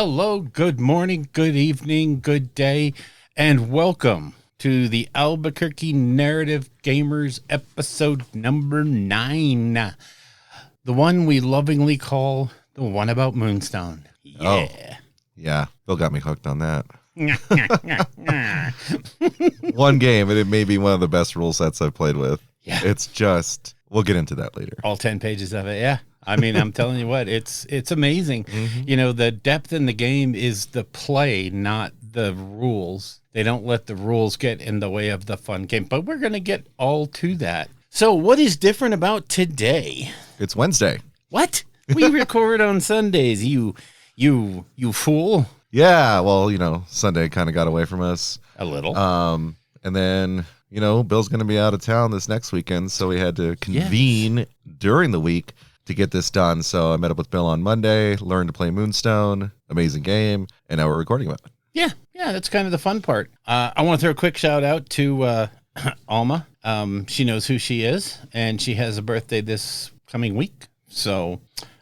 Hello, good morning, good evening, good day, and welcome to the Albuquerque Narrative Gamers episode number 9. The one we lovingly call the one about Moonstone. Yeah. Oh, yeah. Bill got me hooked on that. One game, and it may be one of the best rule sets I've played with. Yeah. It's just, we'll get into that later. All 10 pages of it, yeah. I mean, I'm telling you what, it's amazing. Mm-hmm. You know, the depth in the game is the play, not the rules. They don't let the rules get in the way of the fun game, but we're going to get all to that. So what is different about today? It's Wednesday. What? We record on Sundays, you fool. Yeah, well, Sunday kind of got away from us. A little. And then, Bill's going to be out of town this next weekend, so we had to convene during the week to get this done. So I met up with Bill on Monday, learned to play Moonstone, amazing game, and now we're recording about it. Yeah, that's kind of the fun part. I want to throw a quick shout out to Alma. She knows who she is, and she has a birthday this coming week. So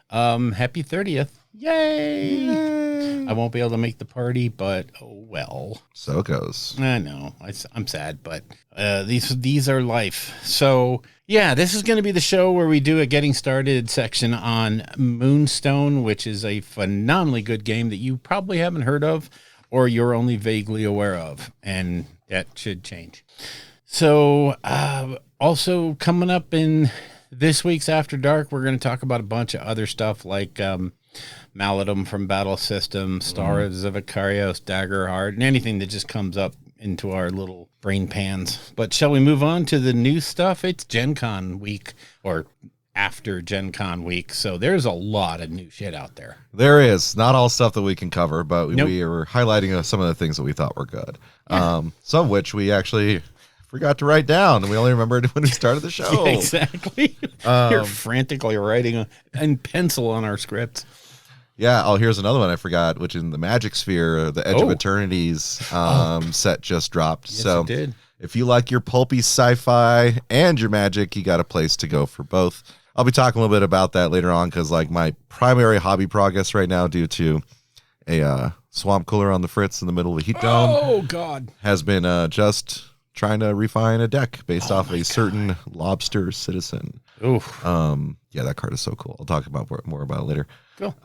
happy 30th. Yay! I won't be able to make the party, but oh well. So it goes. I know. I'm sad, but these are life. So yeah, this is going to be the show where we do a getting started section on Moonstone, which is a phenomenally good game that you probably haven't heard of or you're only vaguely aware of, and that should change. So also coming up in this week's After Dark, we're going to talk about a bunch of other stuff like Maladum from Battle System, Stars of Icarios, Daggerheart, and anything that just comes up into our little brain pans. But shall we move on to the new stuff? It's Gen Con week, or after Gen Con week, so there's a lot of new shit out there. There is. Not all stuff that we can cover, but Nope. we are highlighting some of the things that we thought were good. Yeah. Some of which we actually forgot to write down, and we only remembered when we started the show. Yeah, exactly. You're frantically writing in pencil on our scripts. Yeah. Oh, here's another one I forgot, which in the Magic Sphere, the Edge of Eternities set just dropped. Yes, so it did. if you like your pulpy sci-fi and your magic, you got a place to go for both. I'll be talking a little bit about that later on because my primary hobby progress right now due to a swamp cooler on the fritz in the middle of a heat dome. Oh, God. Has been just trying to refine a deck based off a certain lobster citizen. Oof. Yeah, that card is so cool. I'll talk about more about it later. Cool.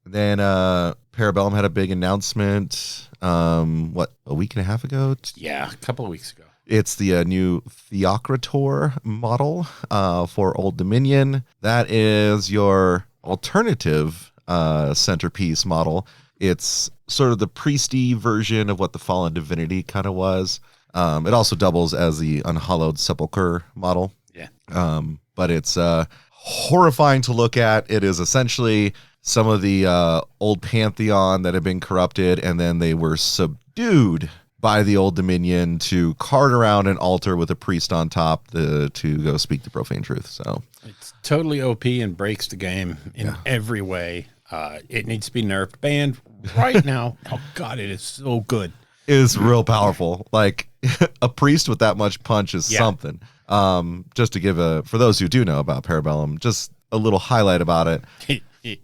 Then Parabellum had a big announcement, a week and a half ago? Yeah, a couple of weeks ago. It's the new Theocrator model for Old Dominion. That is your alternative centerpiece model. It's sort of the priesty version of what the Fallen Divinity kind of was. It also doubles as the Unhallowed Sepulchre model. Yeah. But it's horrifying to look at. It is essentially some of the old pantheon that had been corrupted, and then they were subdued by the Old Dominion to cart around an altar with a priest on top to go speak the profane truth. So it's totally OP and breaks the game in every way. It needs to be nerfed, banned right now. Oh, God, it is so good. It is real powerful. Like a priest with that much punch is something. Just to give for those who do know about Parabellum, just a little highlight about it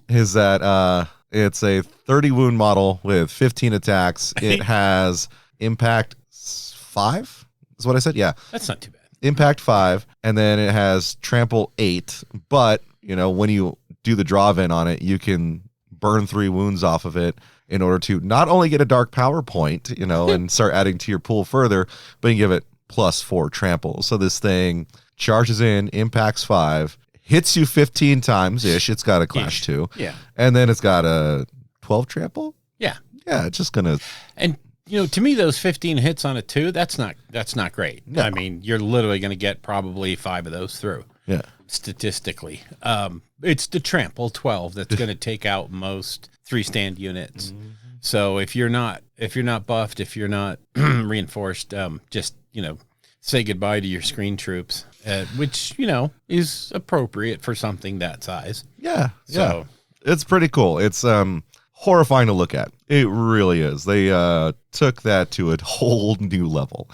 is that it's a 30 wound model with 15 attacks. It has impact 5 is what I said. Yeah. That's not too bad. Impact 5. And then it has trample 8. But when you do the draw-in on it, you can burn 3 wounds off of it in order to not only get a dark power point, and start adding to your pool further, but you give it +4 trample. So this thing charges in, impacts 5, hits you 15 times ish. It's got a clash too. Yeah. And then it's got a 12 trample. Yeah. Yeah. It's just gonna. And to me, those 15 hits on a 2, that's not great. No. I mean, you're literally going to get probably 5 of those through. Yeah. Statistically, it's the trample 12 that's going to take out most 3-stand units. Mm-hmm. So if you're not buffed, if you're not reinforced, just say goodbye to your screen troops, which is appropriate for something that size. Yeah. So it's pretty cool. It's horrifying to look at. It really is. They took that to a whole new level.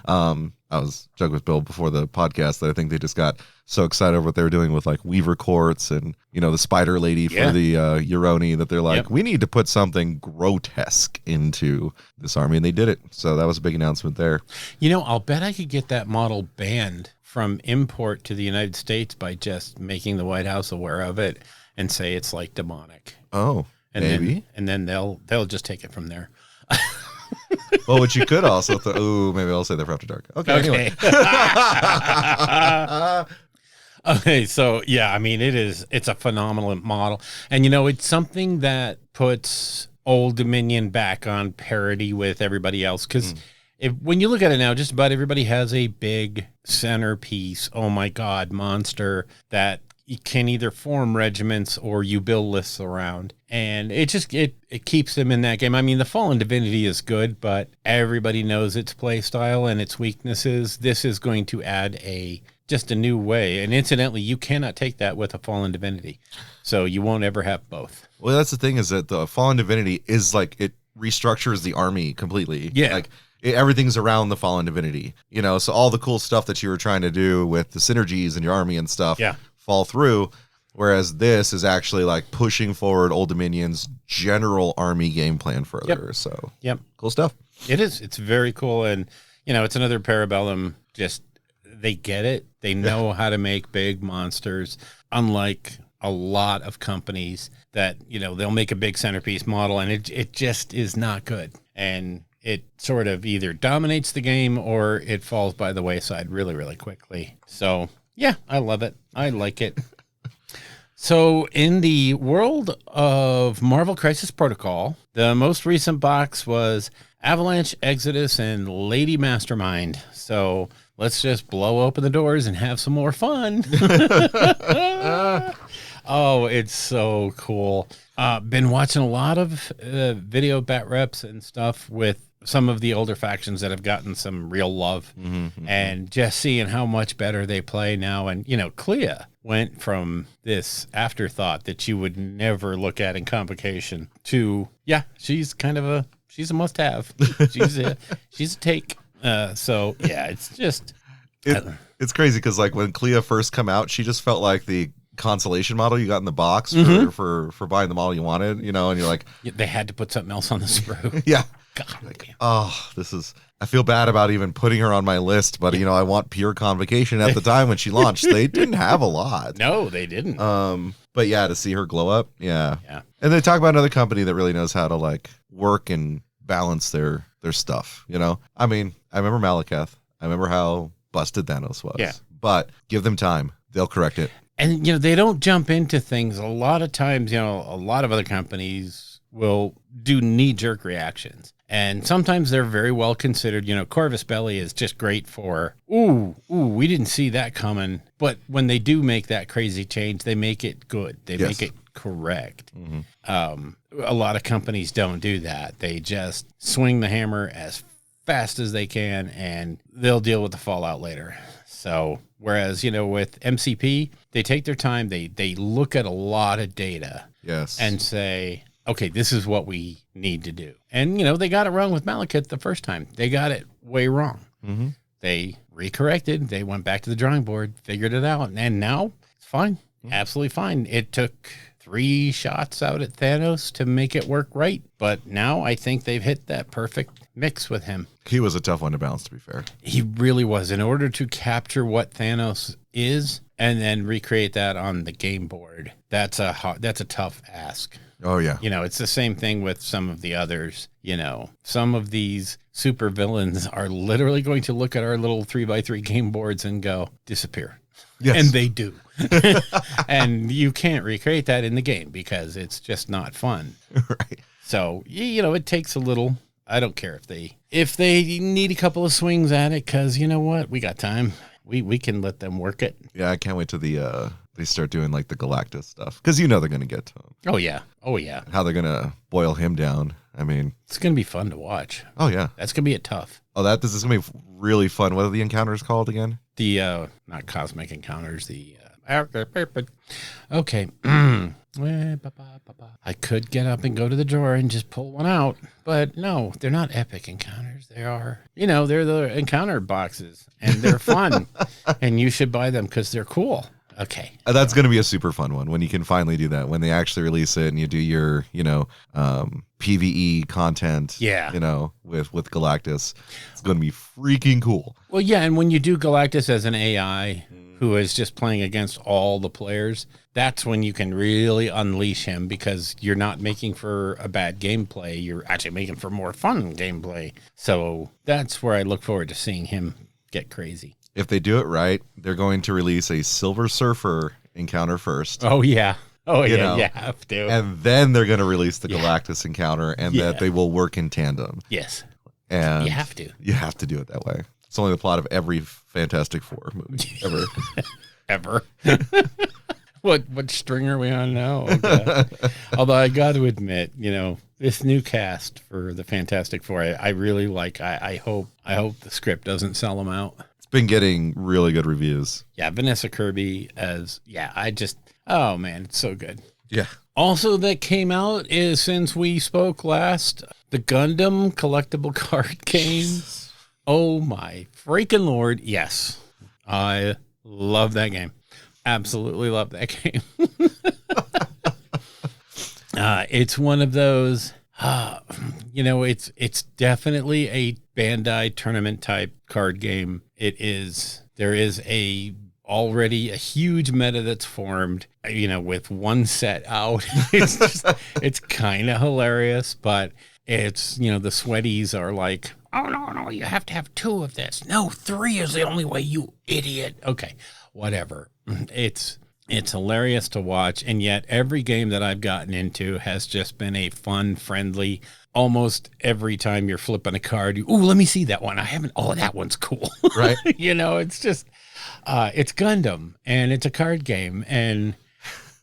I was joking with Bill before the podcast that I think they just got so excited over what they were doing with like Weaver Courts and, the Spider Lady for the Euroni that they're like, we need to put something grotesque into this army. And they did it. So that was a big announcement there. I'll bet I could get that model banned from import to the United States by just making the White House aware of it and say it's like demonic. Oh, and maybe. Then they'll just take it from there. Well, what you could also maybe I'll say that for After Dark. Okay. Anyway. Okay, so yeah, I mean it's a phenomenal model. And it's something that puts Old Dominion back on parity with everybody else, because when you look at it now, just about everybody has a big centerpiece, oh my god, monster that you can either form regiments or you build lists around. And it keeps them in that game. I mean, the Fallen Divinity is good, but everybody knows its play style and its weaknesses. This is going to add just a new way. And incidentally, you cannot take that with a Fallen Divinity. So you won't ever have both. Well, that's the thing, is that the Fallen Divinity is like, it restructures the army completely. Yeah. Like everything's around the Fallen Divinity, so all the cool stuff that you were trying to do with the synergies in your army and stuff fall through. Whereas this is actually like pushing forward Old Dominion's general army game plan further. Yep. So cool stuff. It is. It's very cool. And, it's another Parabellum. Just, they get it. They know how to make big monsters, unlike a lot of companies that, they'll make a big centerpiece model and it just is not good. And it sort of either dominates the game or it falls by the wayside really, really quickly. So, yeah, I love it. I like it. So in the world of Marvel Crisis Protocol, the most recent box was Avalanche, Exodus, and Lady Mastermind. So let's just blow open the doors and have some more fun. Oh, it's so cool. Been watching a lot of video bat reps and stuff with some of the older factions that have gotten some real love, and just seeing how much better they play now. And, Clea went from this afterthought that you would never look at in Convocation to, she's a must-have. She's a take. So, yeah, it's just... It's crazy because, like, when Clea first come out, she just felt like the consolation model you got in the box for buying the model you wanted, and you're like... They had to put something else on the sprue. Yeah. God, like, I feel bad about even putting her on my list, but I want pure Convocation. At the time when she launched, they didn't have a lot. No, they didn't. But yeah, to see her glow up, yeah. And they talk about another company that really knows how to like work and balance their stuff. I mean, I remember Malekith. I remember how busted Thanos was. Yeah. But give them time; they'll correct it. And they don't jump into things. A lot of times, a lot of other companies will do knee-jerk reactions. And sometimes they're very well considered. Corvus Belli is just great for, we didn't see that coming. But when they do make that crazy change, they make it good. They make it correct. A lot of companies don't do that. They just swing the hammer as fast as they can, and they'll deal with the fallout later. So, whereas, with MCP, they take their time. They look at a lot of data. Yes. And say, okay, this is what we need to do. And, they got it wrong with Malekith the first time. They got it way wrong. They recorrected. They went back to the drawing board, figured it out. And now it's fine. Absolutely fine. It took 3 shots out at Thanos to make it work right. But now I think they've hit that perfect mix with him. He was a tough one to balance, to be fair. He really was. In order to capture what Thanos is and then recreate that on the game board, that's a tough ask. Oh, yeah. It's the same thing with some of the others. Some of these super villains are literally going to look at our little 3x3 game boards and go, disappear. Yes. And they do. And you can't recreate that in the game because it's just not fun. Right. So, it takes a little. I don't care if they need a couple of swings at it, because you know what? We got time. We can let them work it. Yeah, I can't wait till they start doing like the Galactus stuff, because they're going to get to him. Oh yeah. How they're going to boil him down. I mean, it's going to be fun to watch. Oh yeah, that's going to be tough. Oh, this is going to be really fun. What are the encounters called again? The not cosmic encounters. The okay. I could get up and go to the drawer and just pull one out, but no, they're not epic encounters. course they are. You know, they're the encounter boxes, and they're fun, and you should buy them because they're cool. Okay. That's going to be a super fun one when you can finally do that, when they actually release it and you do your, PvE content, with Galactus. It's going to be freaking cool. Well, yeah, and when you do Galactus as an AI who is just playing against all the players, that's when you can really unleash him, because you're not making for a bad gameplay. You're actually making for more fun gameplay. So that's where I look forward to seeing him get crazy. If they do it right, they're going to release a Silver Surfer encounter first. Oh, yeah. Oh, yeah, you have to. And then they're going to release the Galactus encounter, and that they will work in tandem. Yes. And you have to. You have to do it that way. It's only the plot of every Fantastic Four movie ever. Ever. What string are we on now? Okay. Although I got to admit, this new cast for the Fantastic Four, I really like. I hope the script doesn't sell them out. Been getting really good reviews. Yeah, Vanessa Kirby oh man, it's so good. Yeah. Also that came out is, since we spoke last, the Gundam collectible card game. Oh my freaking Lord. Yes. I love that game. Absolutely love that game. It's one of those, it's definitely a Bandai tournament type card game. There is already a huge meta that's formed, with one set out. It's kind of hilarious, but it's, the sweaties are like, oh, no, you have to have 2 of this. No, 3 is the only way, you idiot. Okay, whatever. It's hilarious to watch, and yet every game that I've gotten into has just been a fun, friendly. Almost every time you're flipping a card, let me see that one. I haven't. Oh, that one's cool. Right. It's just, it's Gundam, and it's a card game, and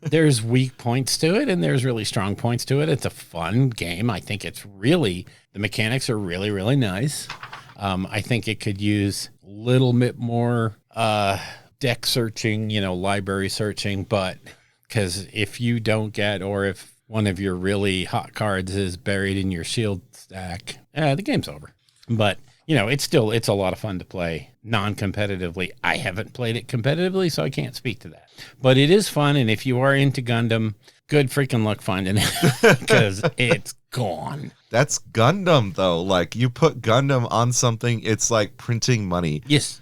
there's weak points to it, and there's really strong points to it. It's a fun game. I think the mechanics are really, really nice. I think it could use a little bit more deck searching, library searching, but because if you don't get, or if one of your really hot cards is buried in your shield stack, the game's over. But, it's a lot of fun to play non-competitively. I haven't played it competitively, so I can't speak to that. But it is fun, and if you are into Gundam, good freaking luck finding it, because it's gone. That's Gundam, though. Like, you put Gundam on something, it's like printing money. Yes.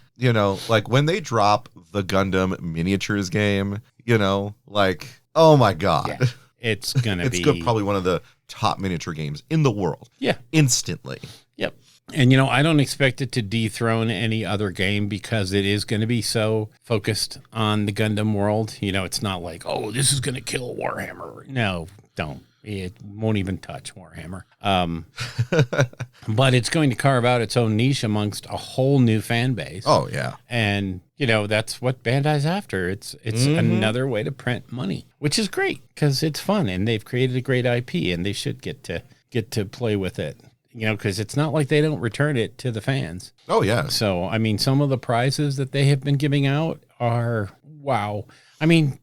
Like when they drop the Gundam miniatures game, oh my God. Yeah. It's going to be probably one of the top miniature games in the world. Yeah. Instantly. Yep. And, I don't expect it to dethrone any other game, because it is going to be so focused on the Gundam world. It's not like, oh, this is going to kill Warhammer. No, don't. It won't even touch Warhammer. But it's going to carve out its own niche amongst a whole new fan base. Oh, yeah. And, that's what Bandai's after. It's another way to print money, which is great, because it's fun, and they've created a great IP, and they should get to play with it. Because it's not like they don't return it to the fans. Oh, yeah. So, I mean, some of the prizes that they have been giving out are, wow. I mean,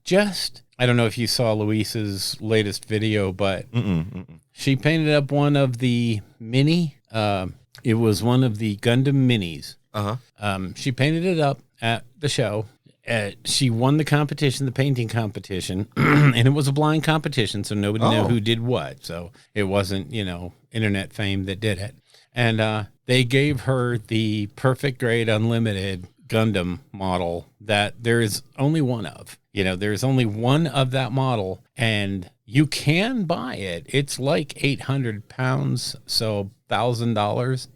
I don't know if you saw Luis's latest video, but she painted up one of the it was one of the Gundam minis. Uh-huh. She painted it up at the show. She won the competition, the painting competition, and it was a blind competition, so nobody knew who did what. So it wasn't, internet fame that did it. And they gave her the perfect grade unlimited Gundam model that there is only one of. There's only one of that model, and you can buy it. It's like 800 pounds, so $1,000.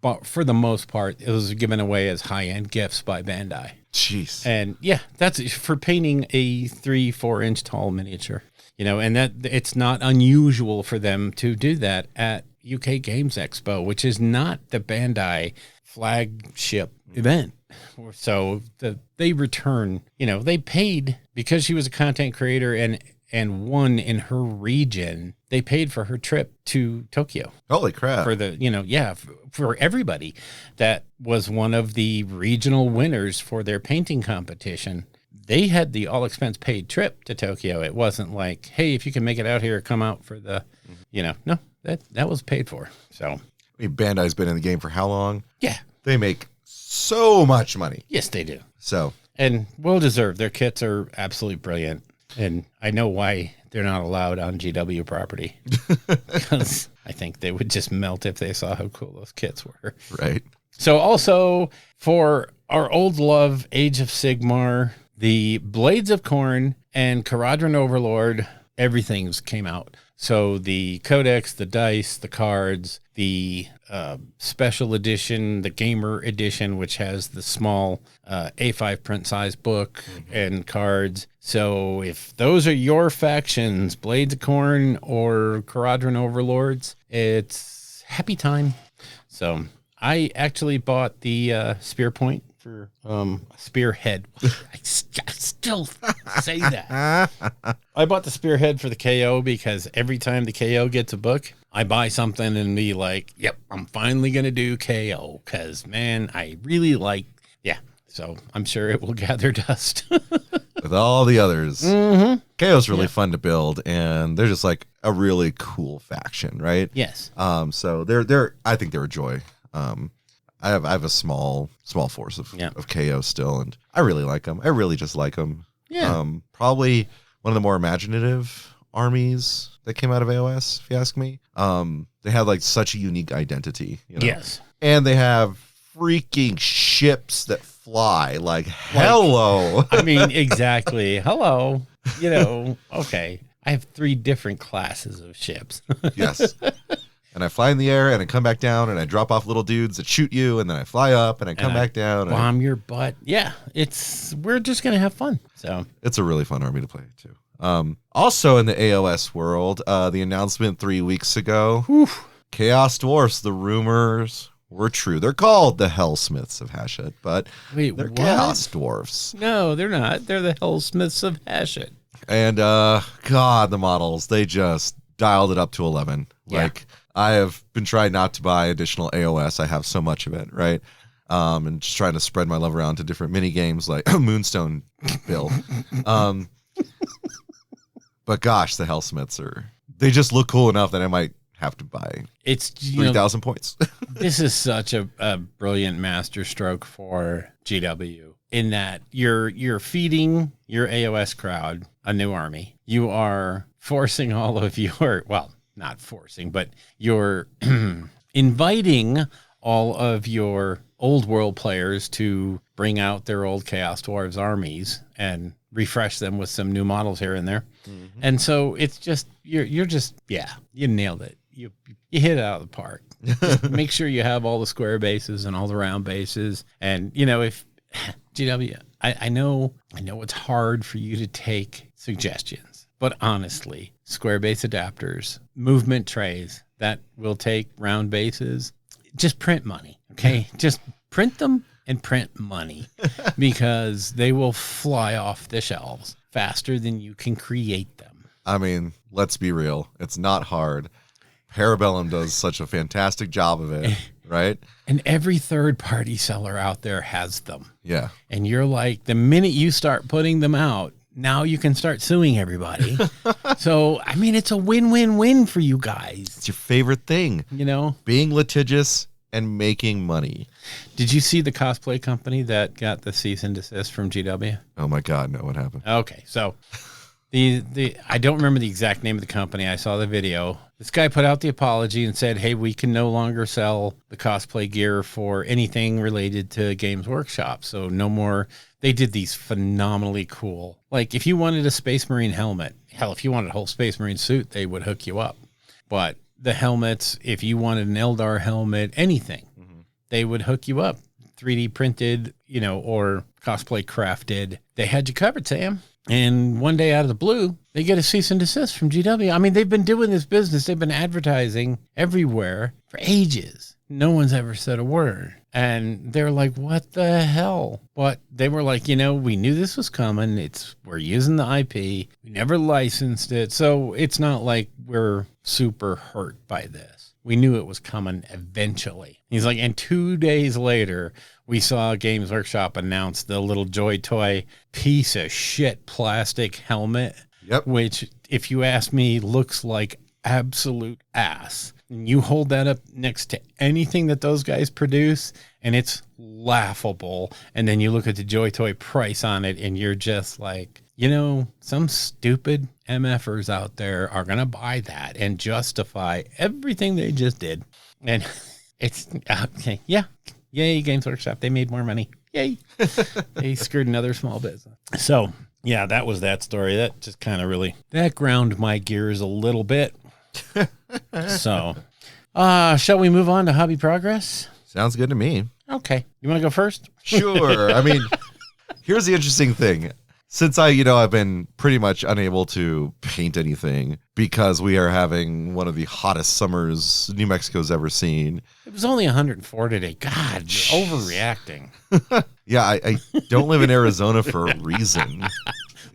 But for the most part, it was given away as high-end gifts by Bandai. Jeez. And yeah, that's for painting a 3-4 inch tall miniature. And that it's not unusual for them to do that at UK Games Expo, which is not the Bandai flagship event. So they return, they paid, because she was a content creator and won in her region. They paid for her trip to Tokyo. Holy crap. For for everybody. That was one of the regional winners for their painting competition. They had the all expense paid trip to Tokyo. It wasn't like, hey, if you can make it out here, come out for the, no, that was paid for. So, I mean, Bandai's been in the game for how long? yeah. They make so much money. Yes, they do. So, And well deserved. Their kits are absolutely brilliant. And I know why they're not allowed on GW property. Because I think they would just melt if they saw how cool those kits were. right. So also for our old love, Age of Sigmar, the Blades of Corn and Caradron Overlord, everything's came out. So the codex, the dice, the cards, the special edition, the gamer edition, which has the small A5 print size book and cards. So if those are your factions, Blades of Corn or Caradron Overlords, it's happy time. So I actually bought the Spear Point for Spearhead. I still say that. I bought the Spearhead for the KO because every time the KO gets a book, I buy something and be like, yep, I'm finally going to do KO because, man, I really like, yeah. So I'm sure it will gather dust. With all the others. Mm-hmm. KO's really fun to build, and they're just like a really cool faction, right? Yes. So they're I think they're a joy. I have a small force of KO still, and I really like them. I really just like them. Yeah. Probably one of the more imaginative armies that came out of AOS, if you ask me. They have like such a unique identity. You know? Yes. And they have freaking ships that fly. Like hello. I mean, exactly. Hello. You know, okay. I have 3 different classes of ships. Yes. And I fly in the air, and I come back down, and I drop off little dudes that shoot you, and then I fly up, and I come back down. And bomb your butt. Yeah, we're just going to have fun. So it's a really fun army to play, too. Also in the AOS world, the announcement 3 weeks ago, Chaos Dwarfs, the rumors were true. They're called the Hellsmiths of Hashut, but they're what? Chaos Dwarfs. No, they're not. They're the Hellsmiths of Hashut. And, God, the models, they just dialed it up to 11. Yeah. Like, I have been trying not to buy additional AOS. I have so much of it, right? And just trying to spread my love around to different mini games like Moonstone Bill. But gosh, the Hellsmiths they just look cool enough that I might have to buy 3,000 points. This is such a brilliant master stroke for GW in that you're feeding your AOS crowd a new army. You are forcing all of your, well, not forcing, but you're inviting all of your old world players to bring out their old Chaos Dwarves armies and refresh them with some new models here and there. Mm-hmm. And so it's just, you're just, yeah, you nailed it. You hit it out of the park. Just make sure you have all the square bases and all the round bases. And, you know, if GW, I know it's hard for you to take suggestions, but honestly, square base adapters, movement trays that will take round bases, just print money. Okay. Just print them and print money because they will fly off the shelves faster than you can create them. I mean, let's be real. It's not hard. Parabellum does such a fantastic job of it, right? And every third-party seller out there has them. Yeah. And you're like, the minute you start putting them out, now you can start suing everybody. So, I mean, it's a win-win-win for you guys. It's your favorite thing. You know? Being litigious and making money. Did you see the cosplay company that got the cease and desist from GW? Oh, my God. No, what happened? Okay, so I don't remember the exact name of the company. I saw the video. This guy put out the apology and said, hey, we can no longer sell the cosplay gear for anything related to Games Workshop. So no more. They did these phenomenally cool. Like if you wanted a Space Marine helmet, hell, if you wanted a whole Space Marine suit, they would hook you up. But the helmets, if you wanted an Eldar helmet, anything, they would hook you up. 3D printed, you know, or cosplay crafted. They had you covered, Sam. And one day out of the blue, they get a cease and desist from GW. I mean, they've been doing this business. They've been advertising everywhere for ages. No one's ever said a word. And they're like, what the hell? But they were like, you know, we knew this was coming. We're using the IP. We never licensed it. So it's not like we're super hurt by this. We knew it was coming eventually. He's like, and 2 days later, we saw Games Workshop announce the little Joy Toy piece of shit plastic helmet. Yep. Which, if you ask me, looks like absolute ass. And you hold that up next to anything that those guys produce, and it's laughable. And then you look at the Joy Toy price on it, and you're just like, some stupid MFers out there are going to buy that and justify everything they just did. And it's okay. Yeah. Yay, Games Workshop. They made more money. Yay. They screwed another small business. So, yeah, that was that story. That just kind of that ground my gears a little bit. So, shall we move on to hobby progress? Sounds good to me. Okay. You want to go first? Sure. I mean, here's the interesting thing. Since I've been pretty much unable to paint anything because we are having one of the hottest summers New Mexico's ever seen. It was only 104 today. God, you're overreacting. Yeah, I don't live in Arizona for a reason.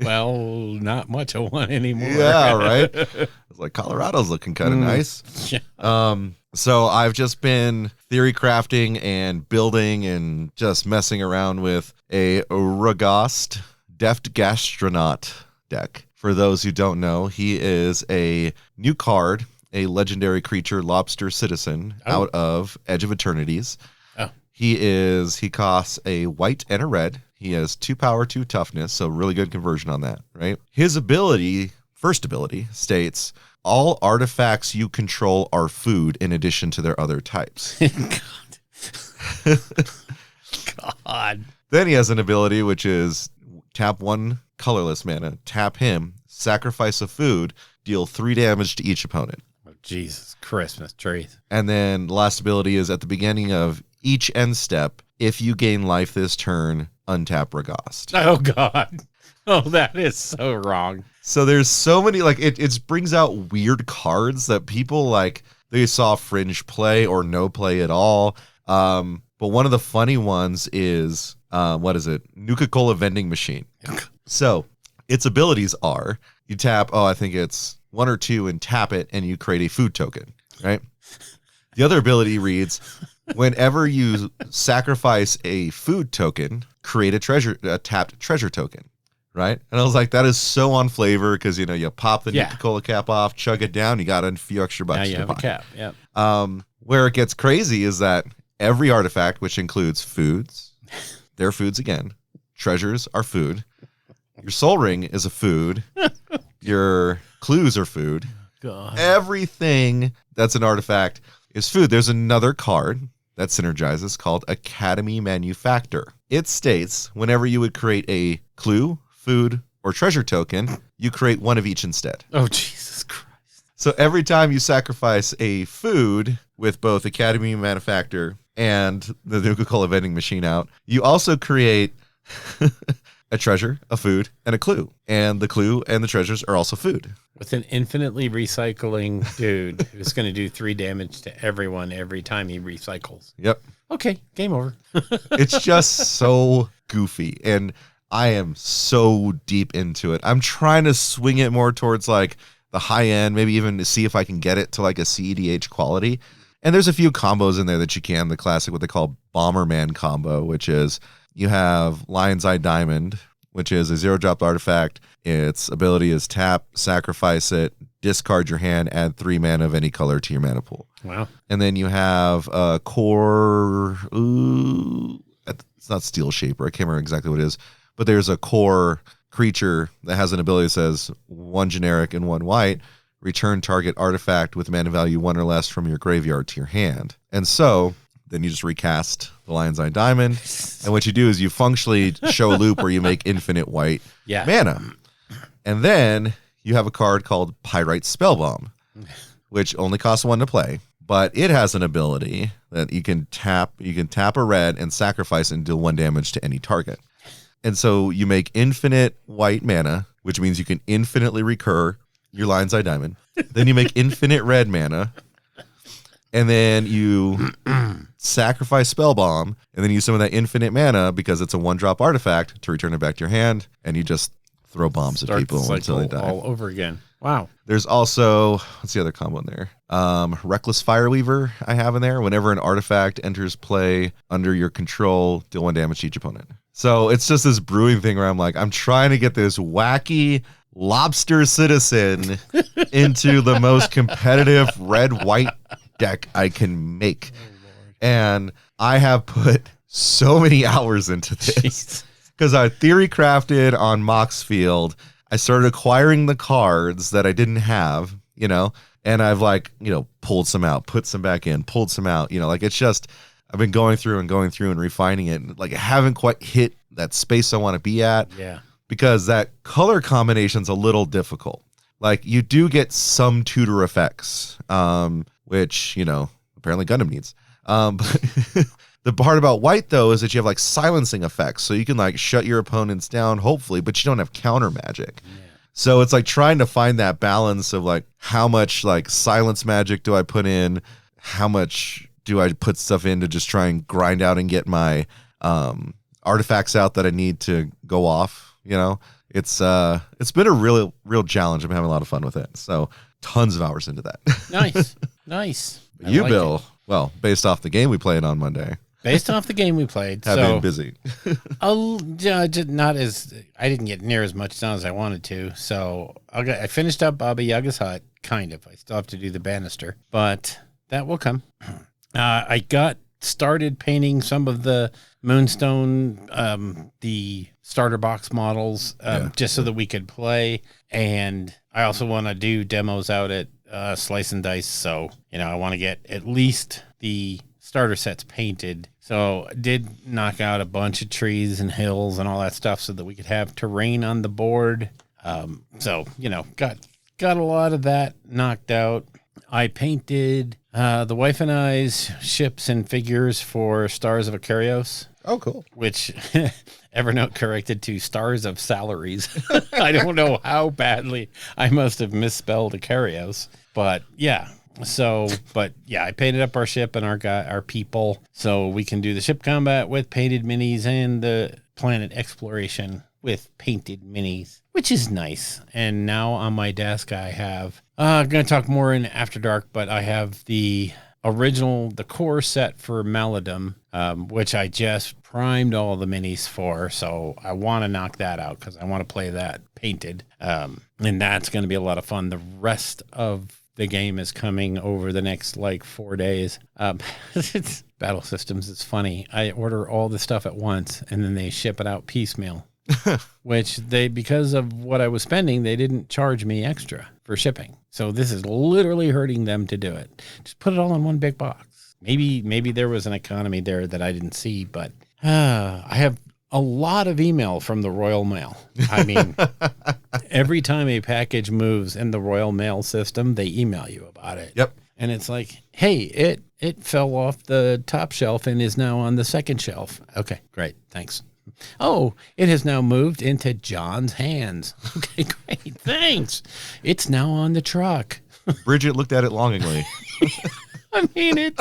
Well, not much of one anymore. Yeah, right? It's like Colorado's looking kind of nice. Yeah. So I've just been theory crafting and building and just messing around with a Ragast Deft Gastronaut deck. For those who don't know, he is a new card, a legendary creature, Lobster Citizen, out of Edge of Eternities. Oh. He costs a white and a red. He has 2 power, 2 toughness, so really good conversion on that, right? His first ability, states, all artifacts you control are food in addition to their other types. God. Then he has an ability which is tap 1 colorless mana, tap him, sacrifice a food, deal 3 damage to each opponent. Oh, Jesus Christmas trees. And then the last ability is at the beginning of each end step, if you gain life this turn, untap Ragast. Oh, God. Oh, that is so wrong. So there's so many, it brings out weird cards that people, they saw Fringe play or no play at all. But one of the funny ones is, Nuka-Cola vending machine. So its abilities are, you tap, I think it's 1 or 2 and tap it, and you create a food token, right? The other ability reads, whenever you sacrifice a food token, create a tapped treasure token, right? And I was like, that is so on flavor because, you pop the Nuka-Cola cap off, chug it down, you got a few extra bucks. Now you have a cap, yeah. Where it gets crazy is that every artifact, which includes foods, they're foods again, treasures are food, your soul ring is a food, your clues are food, God. Everything that's an artifact is food. There's another card that synergizes called Academy Manufactor. It states whenever you would create a clue, food, or treasure token, you create 1 of each instead. Oh, Jesus Christ. So every time you sacrifice a food with both Academy Manufactor and the Nuka-Cola vending machine out, you also create a treasure, a food, and a clue. And the clue and the treasures are also food. With an infinitely recycling dude who's going to do 3 damage to everyone every time he recycles. Yep. Okay, game over. It's just so goofy. And I am so deep into it. I'm trying to swing it more towards the high end, maybe even to see if I can get it to a CEDH quality. And there's a few combos in there that you can. The classic, what they call Bomberman combo, which is you have Lion's Eye Diamond, which is a 0-drop artifact. Its ability is tap, sacrifice it, discard your hand, add 3 mana of any color to your mana pool. Wow. And then you have a core, it's not Steel Shaper, I can't remember exactly what it is, but there's a core creature that has an ability that says 1 generic and 1 white, return target artifact with mana value 1 or less from your graveyard to your hand. And so then you just recast the Lion's Eye Diamond. And what you do is you functionally show a loop where you make infinite white mana. And then you have a card called Pyrite Spellbomb, which only costs 1 to play. But it has an ability that you can tap a red and sacrifice and deal 1 damage to any target. And so you make infinite white mana, which means you can infinitely recur your Lion's Eye Diamond. Then you make infinite red mana. And then you sacrifice Spellbomb, and then use some of that infinite mana because it's a 1-drop artifact to return it back to your hand, and you just throw bombs at people until they die. All over again. Wow. There's also, what's the other combo in there? Reckless Fireweaver I have in there. Whenever an artifact enters play under your control, deal 1 damage to each opponent. So it's just this brewing thing where I'm trying to get this wacky Lobster Citizen into the most competitive red-white deck I can make. And I have put so many hours into this because I theory crafted on Mox Field. I started acquiring the cards that I didn't have, and I've pulled some out, put some back in, pulled some out, it's just, I've been going through and refining it. And I haven't quite hit that space I want to be at. Yeah. Because that color combination's a little difficult. You do get some tutor effects, which, apparently Gundam needs. But the part about white, though, is that you have silencing effects. So you can shut your opponents down, hopefully, but you don't have counter magic. Yeah. So it's trying to find that balance of how much silence magic do I put in? How much do I put stuff in to just try and grind out and get my artifacts out that I need to go off? It's been a real challenge. I'm having a lot of fun with it. So tons of hours into that. Nice. You, Bill, well, based off the game we played on Monday. Based off the game we played. Have been busy. Not as, I didn't get near as much done as I wanted to. So I finished up Baba Yaga's hut, kind of. I still have to do the banister, but that will come. I got started painting some of the Moonstone, the starter box models, just so that we could play. And I also want to do demos out at Slice and Dice. So, I want to get at least the starter sets painted. So did knock out a bunch of trees and hills and all that stuff so that we could have terrain on the board. So, got a lot of that knocked out. I painted the wife and I's ships and figures for Stars of Akarios. Oh, cool. Which Evernote corrected to Stars of Salaries. I don't know how badly I must have misspelled Akarios, but yeah. So, I painted up our ship and our people so we can do the ship combat with painted minis and the planet exploration with painted minis, which is nice. And now on my desk, I have, I'm going to talk more in After Dark, but I have the core set for Maladum, which I just primed all the minis for. So I want to knock that out because I want to play that painted. And that's going to be a lot of fun. The rest of the game is coming over the next 4 days. Battle Systems is funny. I order all the stuff at once and then they ship it out piecemeal, which because of what I was spending, they didn't charge me extra for shipping. So this is literally hurting them to do it. Just put it all in one big box. Maybe there was an economy there that I didn't see, but I have a lot of email from the Royal Mail. I mean, every time a package moves in the Royal Mail system, they email you about it. Yep. And it's hey, it fell off the top shelf and is now on the second shelf. Okay, great. Thanks. Oh, it has now moved into John's hands. Okay, great. Thanks. It's now on the truck. Bridget looked at it longingly. I mean,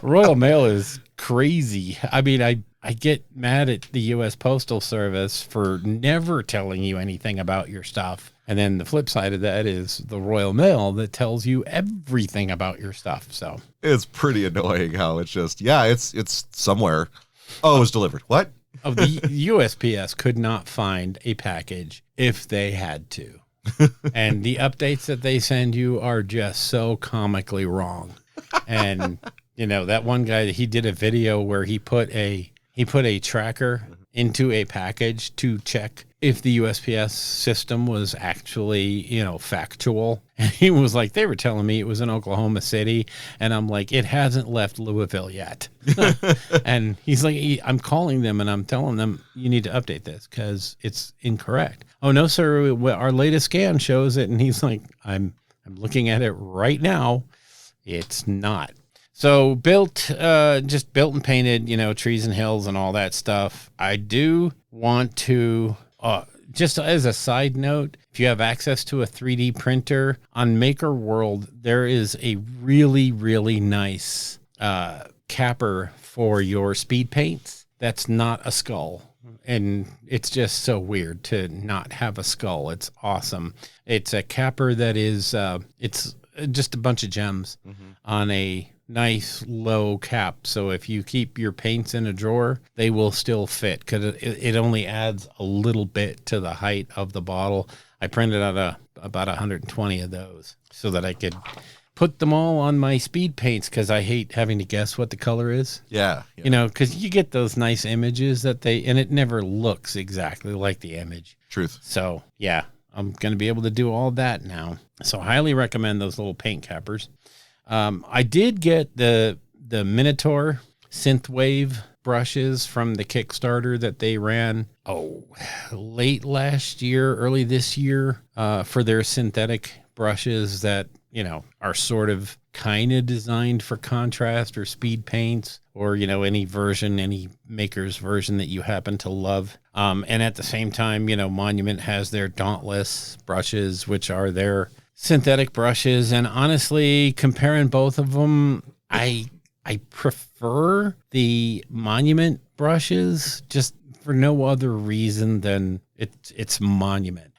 Royal Mail is crazy. I mean, I get mad at the U.S. Postal Service for never telling you anything about your stuff. And then the flip side of that is the Royal Mail that tells you everything about your stuff. So it's pretty annoying how it's just, it's somewhere. Oh, it was delivered. What? Oh, the USPS could not find a package if they had to. And the updates that they send you are just so comically wrong. And, that one guy, he did a video where he put a tracker into a package to check if the USPS system was actually, factual. And he was like, they were telling me it was in Oklahoma City. And I'm like, it hasn't left Louisville yet. And he's like, I'm calling them and I'm telling them you need to update this because it's incorrect. Oh, no, sir. Our latest scan shows it. And he's like, I'm looking at it right now. It's not. So just built and painted, trees and hills and all that stuff. I do want to, just as a side note, if you have access to a 3D printer on Maker World, there is a really, really nice capper for your speed paints. That's not a skull. And it's just so weird to not have a skull. It's awesome. It's a capper that is, it's just a bunch of gems on a nice low cap. So if you keep your paints in a drawer, they will still fit because it only adds a little bit to the height of the bottle. I printed out about 120 of those so that I could put them all on my speed paints because I hate having to guess what the color is. Yeah. You know, because you get those nice images and it never looks exactly like the image. Truth. So, yeah, I'm going to be able to do all that now. So highly recommend those little paint cappers. I did get the Minotaur Synthwave brushes from the Kickstarter that they ran, late last year, early this year, for their synthetic brushes that, you know, are sort of kind of designed for contrast or speed paints or, you know, any maker's version that you happen to love. And at the same time, you know, Monument has their Dauntless brushes, which are their synthetic brushes. And honestly, comparing both of them, I prefer the Monument brushes just for no other reason than it's Monument.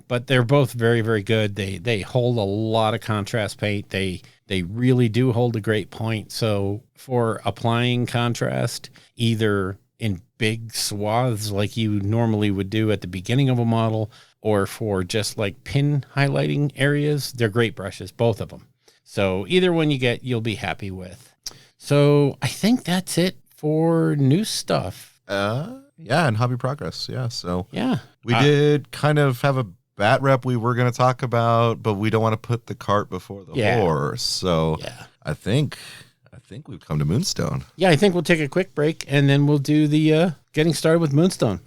But they're both very, very good. They hold a lot of contrast paint. They really do hold a great point. So for applying contrast, either in big swaths like you normally would do at the beginning of a model, or for just like pin highlighting areas, they're great brushes, both of them. So either one you get, you'll be happy with. So I think that's it for new stuff. Yeah, and hobby progress. Yeah, so yeah, we did kind of have a bat rep we were going to talk about, but we don't want to put the cart before the horse. So yeah. I think we've come to Moonstone. Yeah, I think we'll take a quick break and then we'll do the getting started with Moonstone.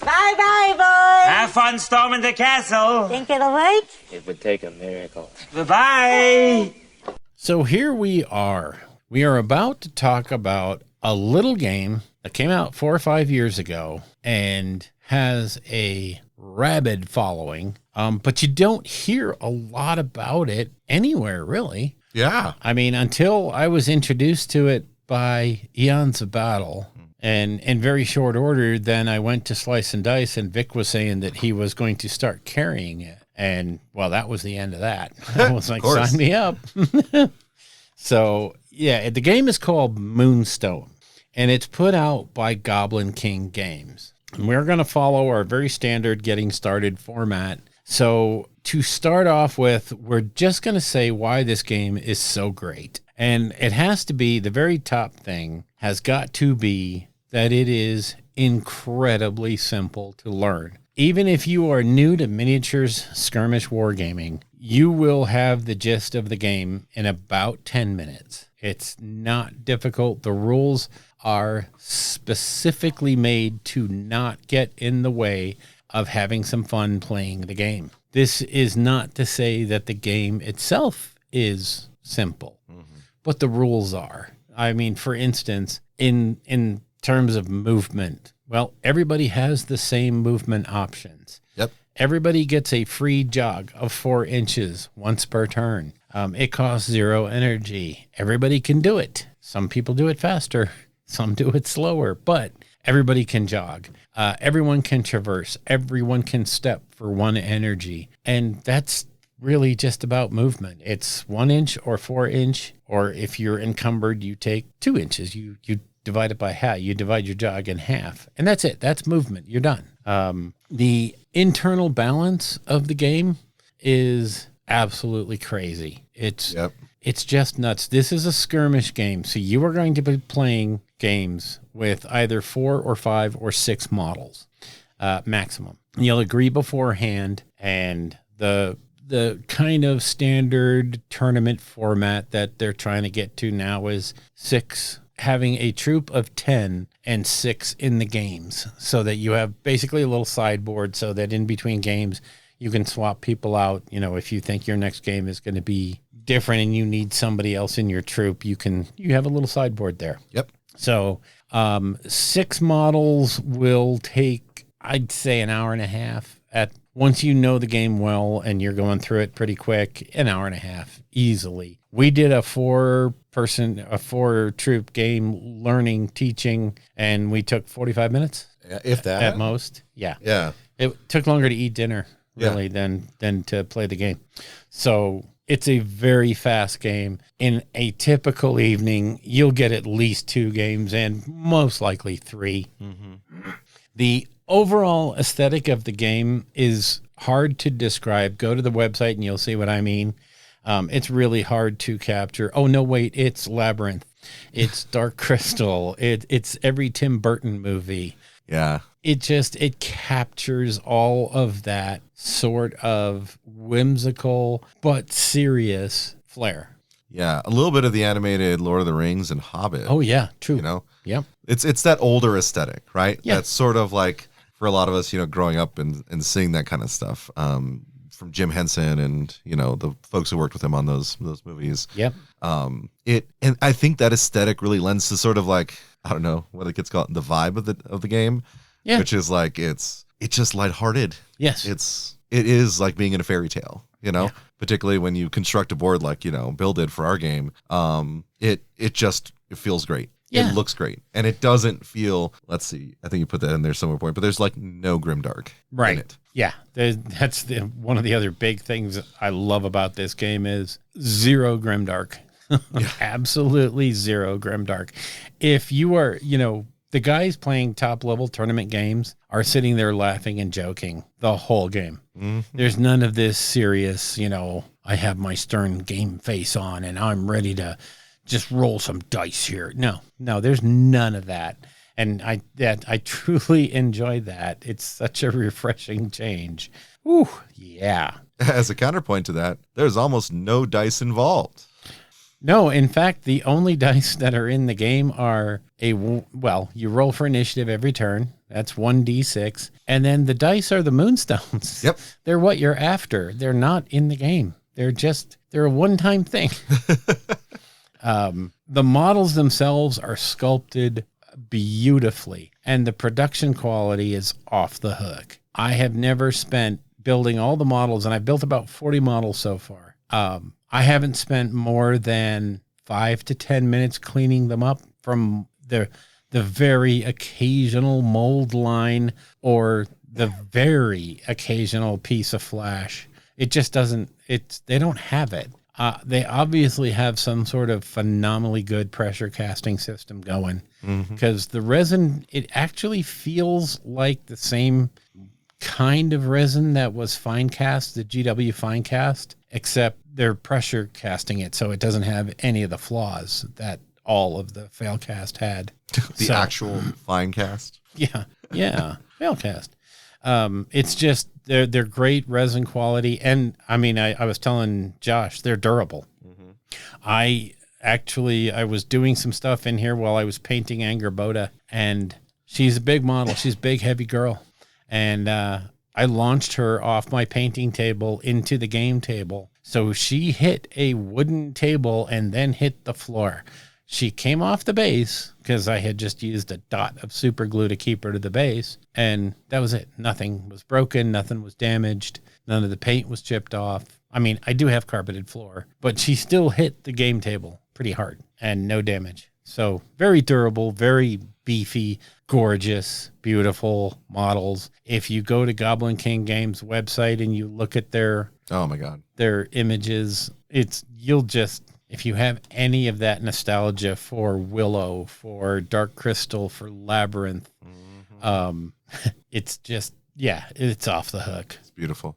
Bye-bye, boys. Have fun storming the castle. Think it'll work? It would take a miracle. Bye-bye. So here we are. We are about to talk about a little game that came out 4 or 5 years ago and has a rabid following, but you don't hear a lot about it anywhere, really. Yeah. I mean, until I was introduced to it by Eons of Battle, and in very short order, then I went to Slice and Dice, and Vic was saying that he was going to start carrying it. And, well, that was the end of that. I was like, sign me up. So, yeah, the game is called Moonstone, and it's put out by Goblin King Games. And we're going to follow our very standard getting started format. So to start off with, we're just going to say why this game is so great. And it has to be, the very top thing has got to be that it is incredibly simple to learn. Even if you are new to miniatures skirmish wargaming, you will have the gist of the game in about 10 minutes. It's not difficult. The rules are specifically made to not get in the way of having some fun playing the game. This is not to say that the game itself is simple, but the rules are. I mean, for instance, in terms of movement, well, everybody has the same movement options. Yep. Everybody gets a free jog of 4 inches once per turn. It costs 0 energy. Everybody can do it. Some people do it faster. Some do it slower, but everybody can jog. Everyone can traverse. Everyone can step for 1 energy. And that's really just about movement. It's 1 inch or 4 inch, or if you're encumbered, you take 2 inches. You divide it by half. You divide your jog in half. And that's it. That's movement. You're done. The internal balance of the game is absolutely crazy. It's just nuts. This is a skirmish game. So you are going to be playing games with either 4 or 5 or 6 models, maximum. You'll agree beforehand, and the kind of standard tournament format that they're trying to get to now is 6, having a troop of 10 and 6 in the games, so that you have basically a little sideboard so that in between games you can swap people out. You know, if you think your next game is going to be different and you need somebody else in your troop, you have a little sideboard there. Yep. So 6 models will take, I'd say, an hour and a half. Once you know the game well and you're going through it pretty quick, an hour and a half easily. We did a 4-troop game, learning, teaching, and we took 45 minutes. If that. At most. Yeah. Yeah. It took longer to eat dinner, really, than to play the game. So It's a very fast game. In a typical evening, you'll get at least 2 games and most likely 3. The overall aesthetic of the game is hard to describe. Go to the website and you'll see what I mean. It's really hard to capture. Oh, no, wait, it's Labyrinth. It's Dark Crystal. It's every Tim Burton movie. Yeah. It captures all of that sort of whimsical but serious flair. Yeah. A little bit of the animated Lord of the Rings and Hobbit. Oh, yeah, true. You know? Yep. It's that older aesthetic, right? Yeah. That's sort of like for a lot of us, you know, growing up and seeing that kind of stuff. From Jim Henson and, you know, the folks who worked with him on those movies. Yep. And I think that aesthetic really lends to sort of like, I don't know what it gets called, the vibe of the game. Yeah. Which is like it's just lighthearted. Yes. It is like being in a fairy tale, you know, Yeah. particularly when you construct a board like, you know, Bill did for our game. It feels great. Yeah. It looks great. And it doesn't feel, let's see, I think you put that in there somewhere point, but there's like no grimdark in it. Yeah. That's one of the other big things I love about this game is zero grimdark. Absolutely zero grimdark. If you are, you know, the guys playing top level tournament games are sitting there laughing and joking the whole game. Mm-hmm. There's none of this serious, you know, I have my stern game face on and I'm ready to just roll some dice here. No, there's none of that. And I truly enjoy that. It's such a refreshing change. Ooh, yeah. As a counterpoint to that, there's almost no dice involved. No, in fact, the only dice that are in the game are you roll for initiative every turn. That's 1d6. And then the dice are the Moonstones. Yep. They're what you're after. They're not in the game. They're a one-time thing. The models themselves are sculpted beautifully, and the production quality is off the hook. I have never spent building all the models, and I've built about 40 models so far. I haven't spent more than 5 to 10 minutes cleaning them up from the very occasional mold line or the very occasional piece of flash. It just doesn't, they don't have it. They obviously have some sort of phenomenally good pressure casting system going because the resin, it actually feels like the same kind of resin that was fine cast, the GW fine cast, except they're pressure casting it. So it doesn't have any of the flaws that all of the fail cast had. The actual fine cast. Yeah. Fail cast. It's just, they're great resin quality. And I mean, I was telling Josh, they're durable. I was doing some stuff in here while I was painting Angerboda, and she's a big model. She's a big, heavy girl. And I launched her off my painting table into the game table. So she hit a wooden table and then hit the floor. She came off the base because I had just used a dot of super glue to keep her to the base. And that was it. Nothing was broken. Nothing was damaged. None of the paint was chipped off. I mean, I do have carpeted floor, but she still hit the game table pretty hard and no damage. So very durable, very beefy, gorgeous, beautiful models. If you go to Goblin King Games website and you look at their images, if you have any of that nostalgia for Willow, for Dark Crystal, for Labyrinth, it's just, it's off the hook. It's beautiful.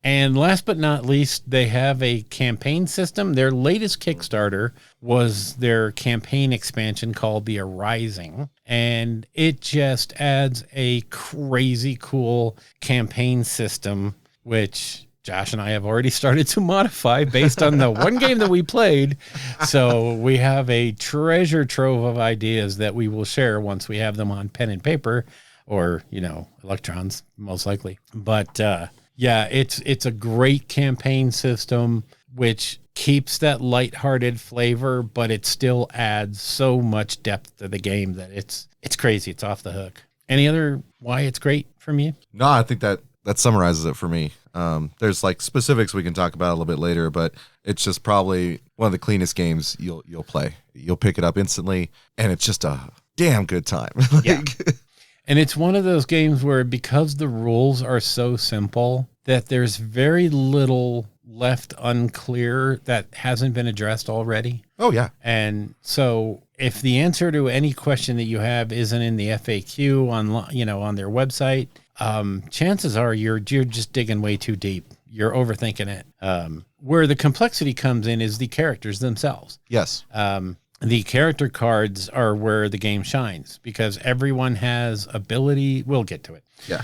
And last but not least, they have a campaign system. Their latest Kickstarter was their campaign expansion called The Arising. And it just adds a crazy cool campaign system, which Josh and I have already started to modify based on the one game that we played. So we have a treasure trove of ideas that we will share once we have them on pen and paper or, electrons, most likely. But, it's a great campaign system, which keeps that lighthearted flavor, but it still adds so much depth to the game that it's crazy. It's off the hook. Any other why it's great from you? No, I think that summarizes it for me. There's like specifics we can talk about a little bit later, but it's just probably one of the cleanest games you'll play. You'll pick it up instantly, and it's just a damn good time. And it's one of those games where, because the rules are so simple, that there's very little left unclear that hasn't been addressed already. Oh, yeah. And so if the answer to any question that you have isn't in the FAQ on their website, chances are you're just digging way too deep. You're overthinking it. Where the complexity comes in is the characters themselves. Yes. The character cards are where the game shines because everyone has ability. We'll get to it. Yeah.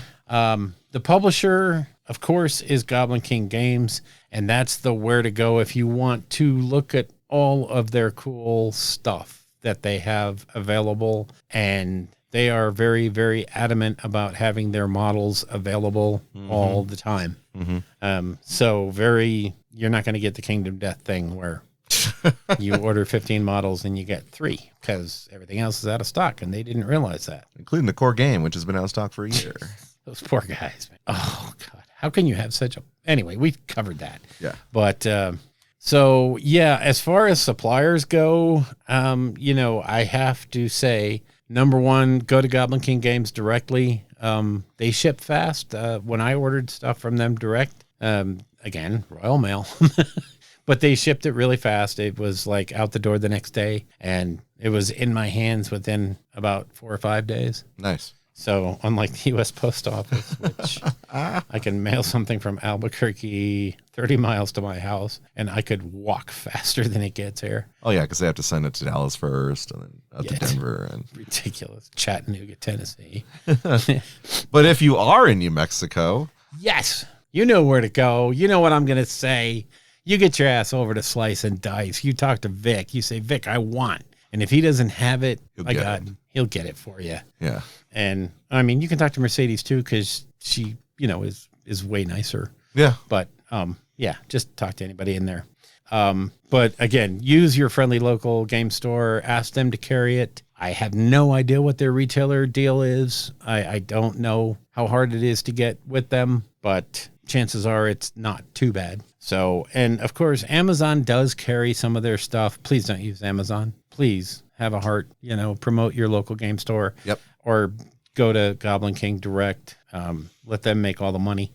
The publisher, of course, is Goblin King Games, and that's the where to go if you want to look at all of their cool stuff that they have available. And they are very, very adamant about having their models available all the time. You're not going to get the Kingdom Death thing where you order 15 models and you get 3 because everything else is out of stock, and they didn't realize that. Including the core game, which has been out of stock for a year. Those poor guys, man. Oh, God. How can you have such a... Anyway, we've covered that. Yeah. But, as far as suppliers go, I have to say, number one, go to Goblin King Games directly. They ship fast. When I ordered stuff from them direct, again, Royal Mail, but they shipped it really fast. It was like out the door the next day, and it was in my hands within about 4 or 5 days. Nice. So unlike the U.S. Post Office, which I can mail something from Albuquerque 30 miles to my house, and I could walk faster than it gets here. Oh, yeah, because they have to send it to Dallas first and then up to Denver. And ridiculous. Chattanooga, Tennessee. But if you are in New Mexico... Yes, you know where to go. You know what I'm going to say. You get your ass over to Slice and Dice. You talk to Vic. You say, Vic, I want. And if he doesn't have it, he'll get it for you. Yeah. And I mean, you can talk to Mercedes too, because she, is way nicer. Yeah. But just talk to anybody in there. But again, use your friendly local game store. Ask them to carry it. I have no idea what their retailer deal is. I don't know how hard it is to get with them, but chances are it's not too bad. So, and of course, Amazon does carry some of their stuff. Please don't use Amazon. Please have a heart, promote your local game store. Yep. Or go to Goblin King Direct. Let them make all the money.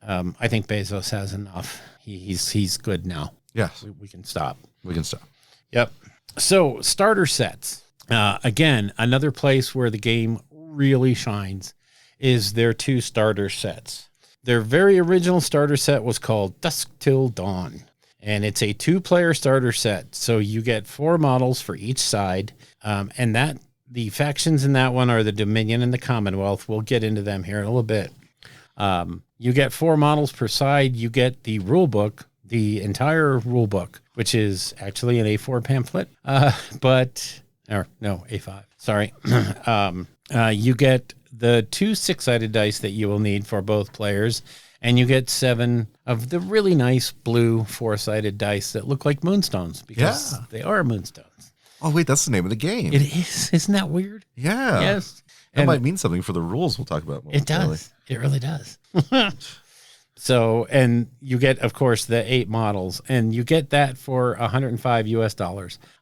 I think Bezos has enough. He's good now. Yes. We can stop. Yep. So starter sets. Again, another place where the game really shines is their 2 starter sets. Their very original starter set was called Dusk Till Dawn, and it's a 2-player starter set. So you get 4 models for each side, and that the factions in that one are the Dominion and the Commonwealth. We'll get into them here in a little bit. You get 4 models per side. You get the rule book, the entire rule book, which is actually an A4 pamphlet, A5. Sorry. You get the 2 6-sided dice that you will need for both players, and you get 7 of the really nice blue 4-sided dice that look like moonstones because they are moonstones. Oh, wait, that's the name of the game. It is. Isn't that weird? Yeah. Yes. That might mean something for the rules we'll talk about more. It does. It really does. So, and you get, of course, the 8 models, and you get that for $105 US.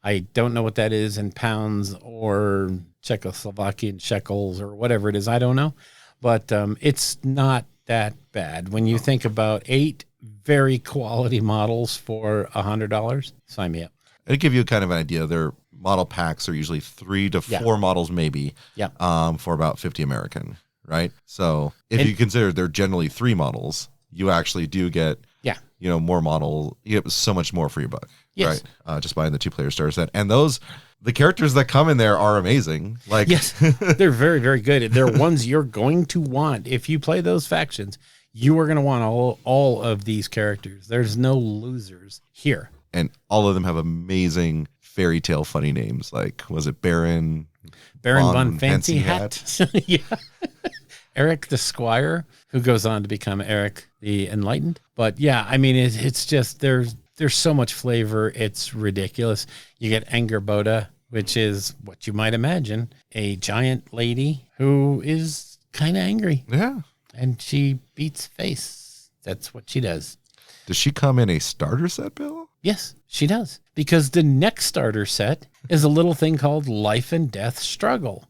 I don't know what that is in pounds or Czechoslovakian shekels or whatever it is. I don't know, but it's not that bad when you think about 8 very quality models for $100. Sign me up. It'll give you kind of an idea. Their model packs are usually 3 to 4 models, maybe. Yeah. For about 50 American, right? So if you consider they're generally 3 models, you actually do get, more model. You get so much more for your buck, yes. Right? Just buying the 2-player starter set, and the characters that come in there are amazing. Like, yes, they're very, very good. They're ones you're going to want if you play those factions. You are going to want all of these characters. There's no losers here. And all of them have amazing fairy tale funny names. Like, was it Baron von Fancy Hat? Yeah. Eric the Squire, who goes on to become Eric the Enlightened. But yeah, I mean, it's just, there's so much flavor. It's ridiculous. You get Angerboda, which is what you might imagine, a giant lady who is kind of angry. Yeah. And she beats face. That's what she does. Does she come in a starter set, Bill? Yes, she does. Because the next starter set is a little thing called Life and Death Struggle.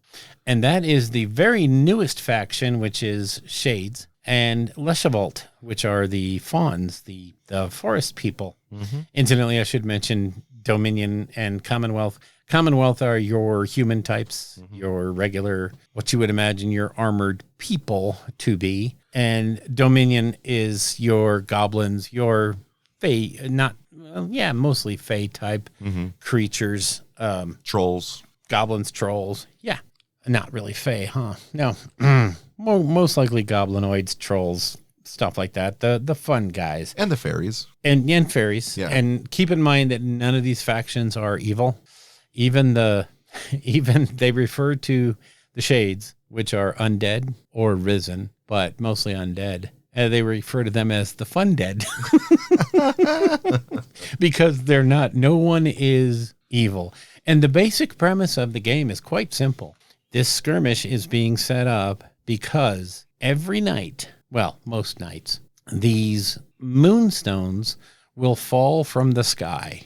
And that is the very newest faction, which is Shades. and Leshavult, which are the fauns, the forest people. Incidentally, I should mention Dominion and Commonwealth. Commonwealth are your human types, your regular, what you would imagine your armored people to be. And Dominion is your goblins, your fae, mostly fae type creatures. Trolls. Goblins, trolls. Yeah. Not really fae, huh? No. Most likely goblinoids, trolls, stuff like that. The fun guys. And the fairies. And fairies. Yeah. And keep in mind that none of these factions are evil. Even they refer to the shades, which are undead or risen, but mostly undead. And they refer to them as the fun dead. Because they're not. No one is evil. And the basic premise of the game is quite simple. This skirmish is being set up because every night, well, most nights, these moonstones will fall from the sky.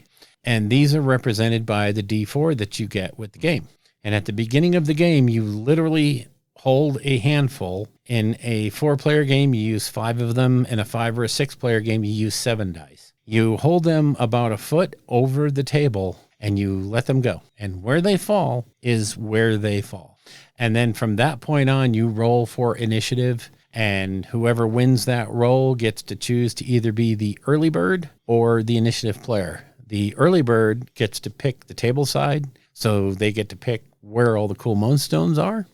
And these are represented by the D4 that you get with the game. And at the beginning of the game, you literally hold a handful. In a 4-player game, you use 5 of them. In a 5 or a 6-player game, you use 7 dice. You hold them about a foot over the table and you let them go. And where they fall is where they fall. And then from that point on, you roll for initiative. And whoever wins that roll gets to choose to either be the early bird or the initiative player. The early bird gets to pick the table side, so they get to pick where all the cool moonstones are,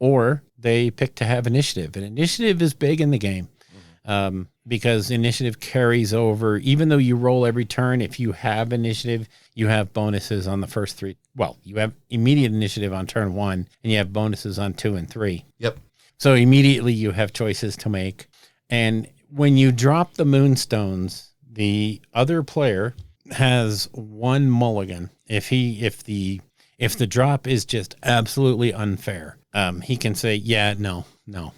or they pick to have initiative. And initiative is big in the game because initiative carries over. Even though you roll every turn, if you have initiative, you have bonuses on the first 3. Well, you have immediate initiative on turn 1, and you have bonuses on 2 and 3. Yep. So immediately you have choices to make. And when you drop the moonstones, the other player has 1 mulligan. If the drop is just absolutely unfair, he can say, "Yeah, no,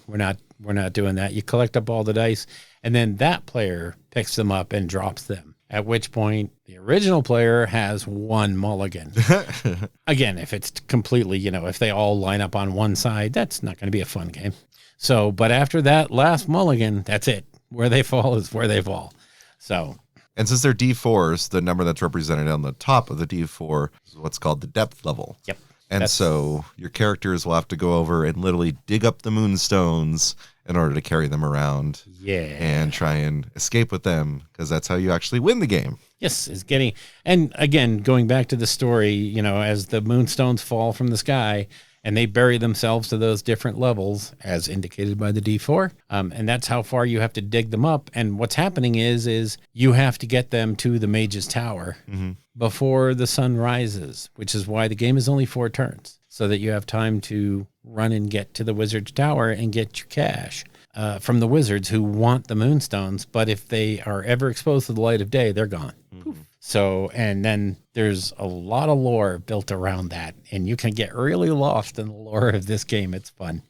we're not doing that." You collect up all the dice, and then that player picks them up and drops them. At which point, the original player has 1 mulligan. Again, if it's completely, if they all line up on one side, that's not going to be a fun game. So, but after that last mulligan, that's it. Where they fall is where they fall. So, and since they're D4s, the number that's represented on the top of the D4 is what's called the depth level. Yep. And so your characters will have to go over and literally dig up the moonstones in order to carry them around. Yeah. And try and escape with them, because that's how you actually win the game. Yes, and again, going back to the story, as the moonstones fall from the sky, and they bury themselves to those different levels, as indicated by the D4. And that's how far you have to dig them up. And what's happening is you have to get them to the mage's tower before the sun rises, which is why the game is only 4 turns, so that you have time to run and get to the wizard's tower and get your cash from the wizards who want the moonstones. But if they are ever exposed to the light of day, they're gone. So, and then there's a lot of lore built around that, and you can get really lost in the lore of this game. It's fun.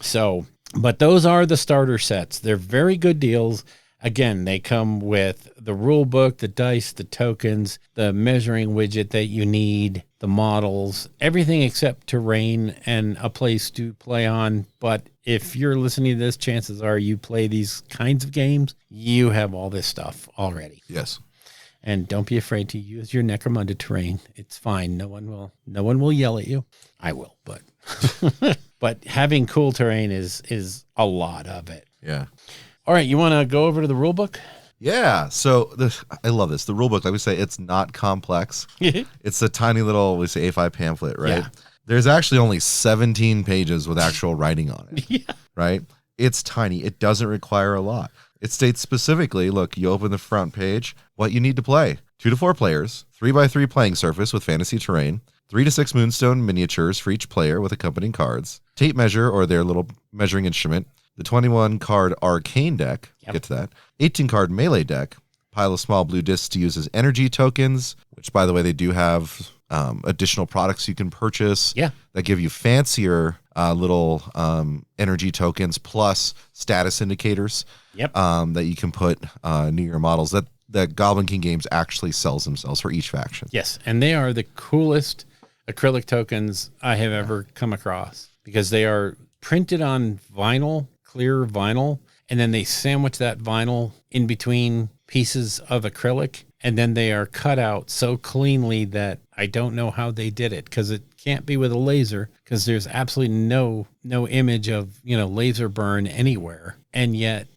So, but those are the starter sets. They're very good deals. Again, they come with the rule book, the dice, the tokens, the measuring widget that you need, the models, everything except terrain and a place to play on. But if you're listening to this, chances are you play these kinds of games, you have all this stuff already. Yes. And don't be afraid to use your Necromunda terrain. It's fine. No one will yell at you. I will, but but having cool terrain is a lot of it. Yeah. All right, you want to go over to the rule book? Yeah. So I love this. The rule book, like we say, it's not complex. It's a tiny little, we say, A5 pamphlet, right? Yeah. There's actually only 17 pages with actual writing on it. Yeah. Right? It's tiny. It doesn't require a lot. It states specifically, look, you open the front page, what you need to play. 2 to 4 players, 3x3 playing surface with fantasy terrain, 3 to 6 moonstone miniatures for each player with accompanying cards, tape measure or their little measuring instrument, the 21 card arcane deck, get to that, 18 card melee deck, pile of small blue discs to use as energy tokens, which, by the way, they do have additional products you can purchase that give you fancier little energy tokens plus status indicators that you can put near your models. That Goblin King Games actually sells themselves for each faction. Yes, and they are the coolest acrylic tokens I have ever come across, because they are printed on vinyl clear vinyl, and then they sandwich that vinyl in between pieces of acrylic, and then they are cut out so cleanly that I don't know how they did it, because it can't be with a laser, because there's absolutely no image of, laser burn anywhere. And yet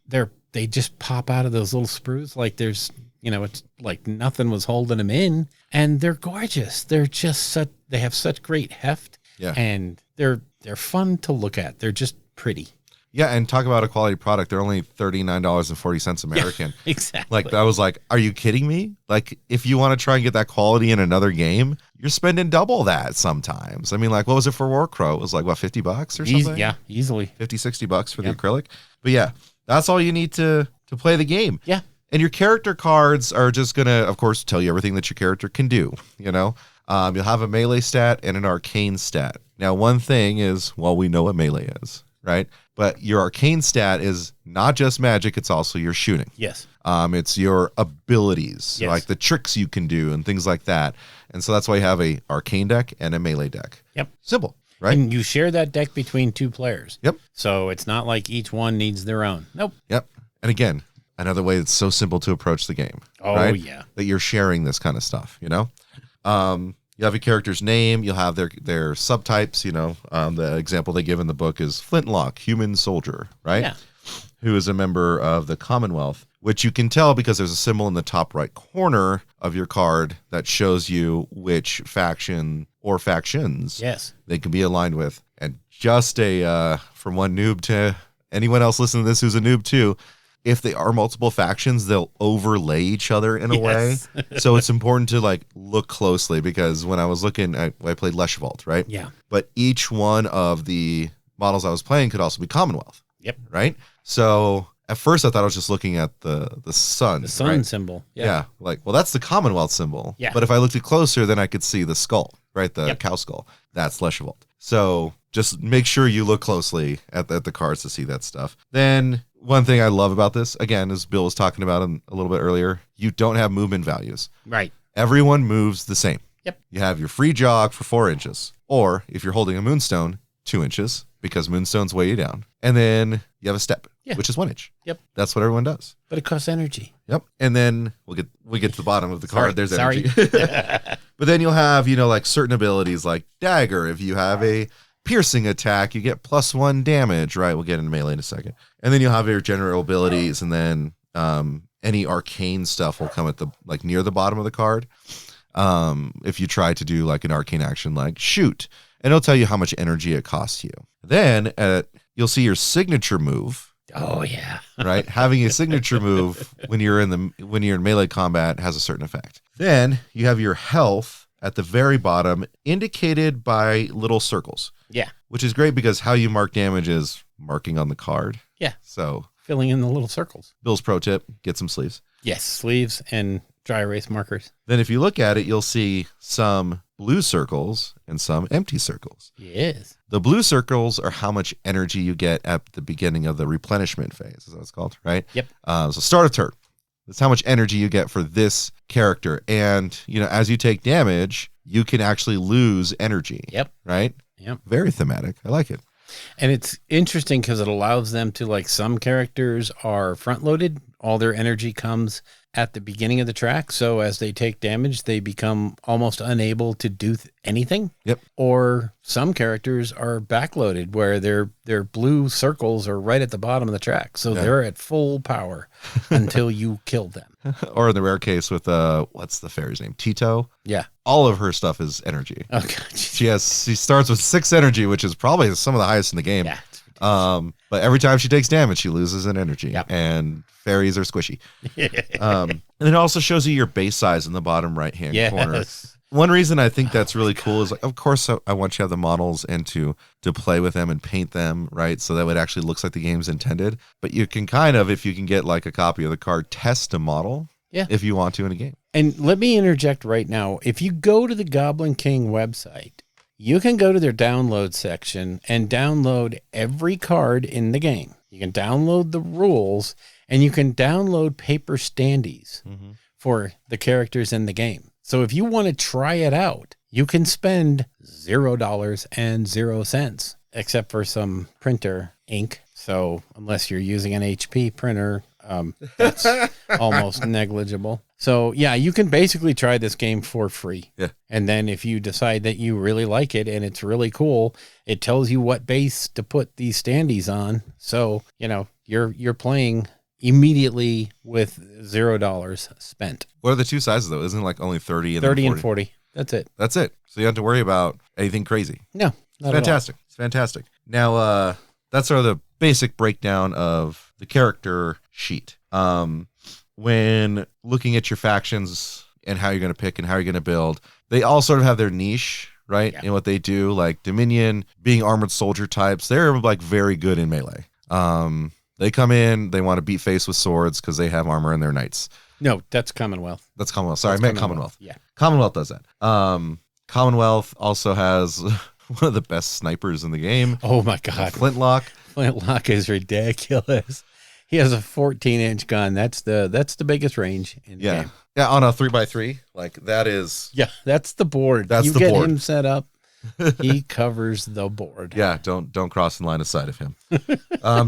they just pop out of those little sprues like there's, it's like nothing was holding them in, and they're gorgeous. They're just they have such great heft. Yeah. And they're fun to look at. They're just pretty. Yeah, and talk about a quality product. They're only $39.40 American. Yeah, exactly. Like, I was like, are you kidding me? Like, if you want to try and get that quality in another game, you're spending double that sometimes. I mean, like, what was it for Warcrow? It was like, what, $50 or something? Yeah, easily. 50, $60 for the acrylic. But yeah, that's all you need to play the game. Yeah. And your character cards are just going to, of course, tell you everything that your character can do, You'll have a melee stat and an arcane stat. Now, one thing is, well, we know what melee is, right? But your arcane stat is not just magic, it's also your shooting. Yes. It's your abilities, Yes. like the tricks you can do and things like that. And so that's why you have a arcane deck and a melee deck. Yep. Simple, right? And you share that deck between two players. Yep. So it's not like each one needs their own. Nope. Yep. And again, another way that's so simple to approach the game. Oh, right? yeah. That you're sharing this kind of stuff, You have a character's name. You'll have their subtypes. The example they give in the book is Flintlock, human soldier, right? Yeah. Who is a member of the Commonwealth, which you can tell because there's a symbol in the top right corner of your card that shows you which faction or factions Yes. they can be aligned with. And just from one noob to anyone else listening to this who's a noob too, if they are multiple factions, they'll overlay each other in a way. So it's important to look closely, because when I was looking, I played Leschwald, right? Yeah. But each one of the models I was playing could also be Commonwealth. Yep. Right? So at first I thought I was just looking at the sun. The sun right? symbol. Yeah. Well, that's the Commonwealth symbol. Yeah. But if I looked it closer, then I could see the skull, right? The Yep. cow skull. That's Leschwald. So just make sure you look closely at the cards to see that stuff. Then one thing I love about this, again, as Bill was talking about a little bit earlier, you don't have movement values. Right. Everyone moves the same. Yep. You have your free jog for 4 inches, or if you're holding a Moonstone, 2 inches, because Moonstones weigh you down. And then you have a step, Yeah. which is 1 inch. Yep. That's what everyone does. But it costs energy. Yep. And then we get to the bottom of the card. There's Sorry. energy. But then you'll have, certain abilities like dagger. If you have a piercing attack, you get +1 damage, right? We'll get into melee in a second. And then you'll have your general abilities, and then any arcane stuff will come at the near the bottom of the card. If you try to do an arcane action like shoot, and it'll tell you how much energy it costs you. Then you'll see your signature move. Oh, yeah. Right? Having a signature move when you're in melee combat has a certain effect. Then you have your health at the very bottom, indicated by little circles. Yeah. Which is great because how you mark damage is marking on the card. Yeah. So Filling in the little circles. Bill's pro tip, get some sleeves. Yes. Sleeves and dry erase markers. Then if you look at it, you'll see some blue circles and some empty circles. Yes. The blue circles are how much energy you get at the beginning of the replenishment phase, is what it's called, right? Yep. So start of turn. That's how much energy you get for this character. And, as you take damage, you can actually lose energy. Yep. Right? Yep. Very thematic. I like it. And it's interesting because it allows them to, some characters are front loaded. All their energy comes at the beginning of the track. So as they take damage, they become almost unable to do anything. Yep. Or some characters are backloaded where their blue circles are right at the bottom of the track. So they're at full power until you kill them. Or in the rare case with, what's the fairy's name? Tito. Yeah. All of her stuff is energy. Oh, God. She starts with 6 energy, which is probably some of the highest in the game. Yeah. But every time she takes damage, she loses an energy. Yep. And fairies are squishy. And it also shows you your base size in the bottom right-hand corner. Yes. One reason I think that's really cool is, of course, I want you to have the models and to play with them and paint them, right? So that it actually looks like the game's intended. But you can if you can get a copy of the card, test a model if you want to in a game. And let me interject right now. If you go to the Goblin King website, you can go to their download section and download every card in the game. You can download the rules, and you can download paper standees for the characters in the game. So if you want to try it out, you can spend $0.00, except for some printer ink. So unless you're using an HP printer, that's almost negligible. So yeah, you can basically try this game for free. Yeah. And then if you decide that you really like it and it's really cool, it tells you what base to put these standees on. So, you're playing immediately with $0 spent. What are the two sizes though? Isn't it like only 30 and 30 then 40? and 40. That's it. That's it. So you don't have to worry about anything crazy. No, It's not at all. fantastic. It's fantastic. Now, that's sort of the basic breakdown of the character sheet. When looking at your factions and how you're going to pick and how you're going to build, they all sort of have their niche, right? Yeah. In what they do, like Dominion being armored soldier types, they're like very good in melee. They come in, they want to beat face with swords because they have armor and they're knights. No, that's Commonwealth. That's Commonwealth. Sorry, That's I meant Commonwealth. Yeah. Commonwealth does that. Commonwealth also has one of the best snipers in the game. Oh my God. Flintlock. Flintlock is ridiculous. He has a 14-inch gun. That's the biggest range in the Yeah. game. Yeah, on a 3x3. Like that is Yeah, that's the board. That's you the get board. him set up. He covers the board. yeah, don't cross the line of sight of him.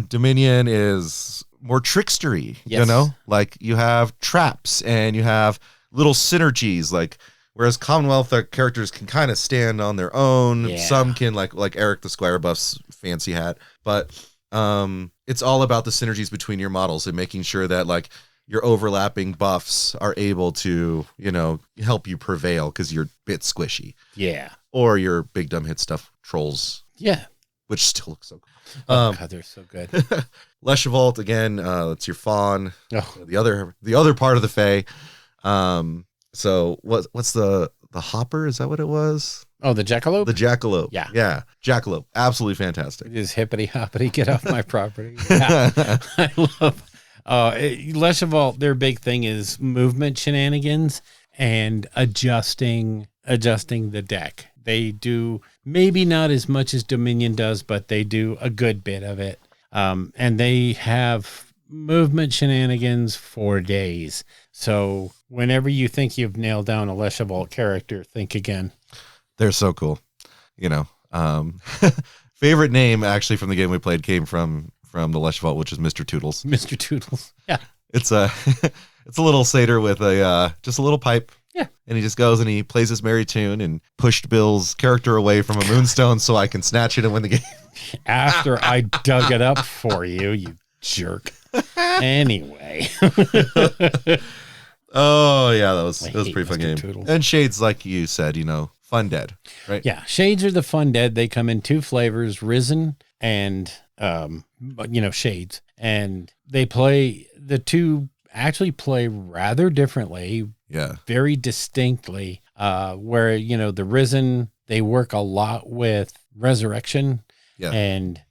Dominion is more trickstery, Yes. Like you have traps and you have little synergies, like whereas Commonwealth characters can kind of stand on their own. Yeah. Some can like Eric the Squire Buff's fancy hat, but it's all about the synergies between your models and making sure that like your overlapping buffs are able to, help you prevail because you're a bit squishy. Yeah. Or your big dumb hit stuff trolls, Yeah. which still looks so cool. Oh God, they're so good. Leshavolt again, that's your fawn. Oh, The other part of the Fae. So what's the hopper? Is that what it was? the jackalope? The jackalope. Yeah. Yeah. Jackalope. Absolutely fantastic. It is hippity hoppity, get off my property. Yeah. I love Leshavolt, their big thing is movement shenanigans and adjusting the deck. They do maybe not as much as Dominion does, but they do a good bit of it. And they have movement shenanigans for days. So whenever you think you've nailed down a Leshavolt character, think again. They're so cool. Favorite name actually from the game we played came from the Leshavolt, which is Mr. Toodles. Mr. Toodles. Yeah. It's a it's a little satyr with just a little pipe. Yeah. And he just goes and he plays his merry tune and pushed Bill's character away from a moonstone so I can snatch it and win the game. After I dug it up for you, you jerk. Anyway. Oh yeah, that was I a pretty hate fun Mr. game. Toodles. And Shades, like you said, fun dead, right? Yeah, shades are the fun dead. They come in two flavors, risen and shades. And the two actually play rather differently, Yeah. very distinctly. Where, the risen, they work a lot with resurrection. Yeah. And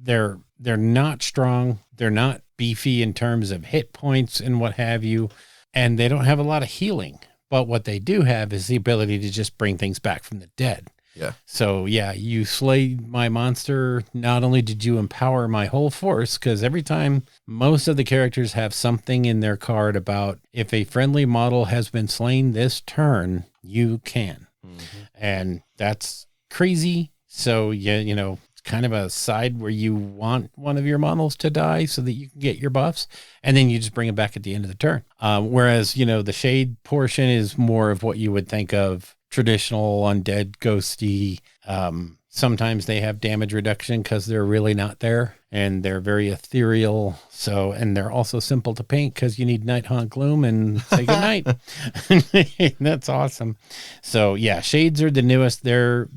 they're not strong. They're not beefy in terms of hit points and what have you. And they don't have a lot of healing. But what they do have is the ability to just bring things back from the dead. Yeah. So, yeah, you slayed my monster. Not only did you empower my whole force, because every time most of the characters have something in their card about if a friendly model has been slain this turn, you can. Mm-hmm. And that's crazy. So, yeah, it's kind of a side where you want one of your models to die so that you can get your buffs, and then you just bring it back at the end of the turn. Whereas, the shade portion is more of what you would think of traditional undead ghosty. Sometimes they have damage reduction because they're really not there and they're very ethereal. So, and they're also simple to paint because you need Night Haunt Gloom and say goodnight. That's awesome. So yeah, shades are the newest. They're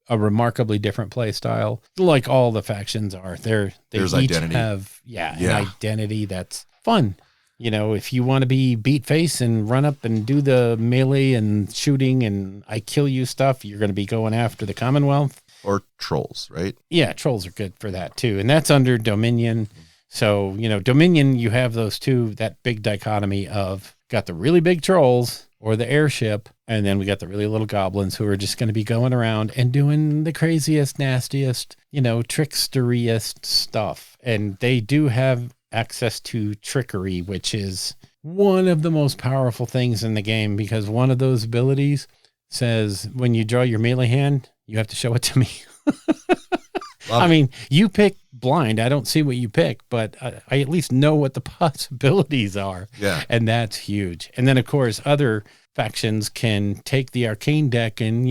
a remarkably different play style, like all the factions are. They There's each identity. have an identity that's fun. If you want to be beat face and run up and do the melee and shooting and I kill you stuff, you're going to be going after the Commonwealth. Or trolls, right? Yeah, trolls are good for that too. And that's under Dominion. So, Dominion, you have those two, that big dichotomy of got the really big trolls or the airship, and then we got the really little goblins who are just going to be going around and doing the craziest, nastiest, tricksteriest stuff. And they do have access to trickery, which is one of the most powerful things in the game, because one of those abilities says when you draw your melee hand, you have to show it to me. I mean, you pick blind. I don't see what you pick, but I at least know what the possibilities are. Yeah. And that's huge. And then, of course, other factions can take the arcane deck and,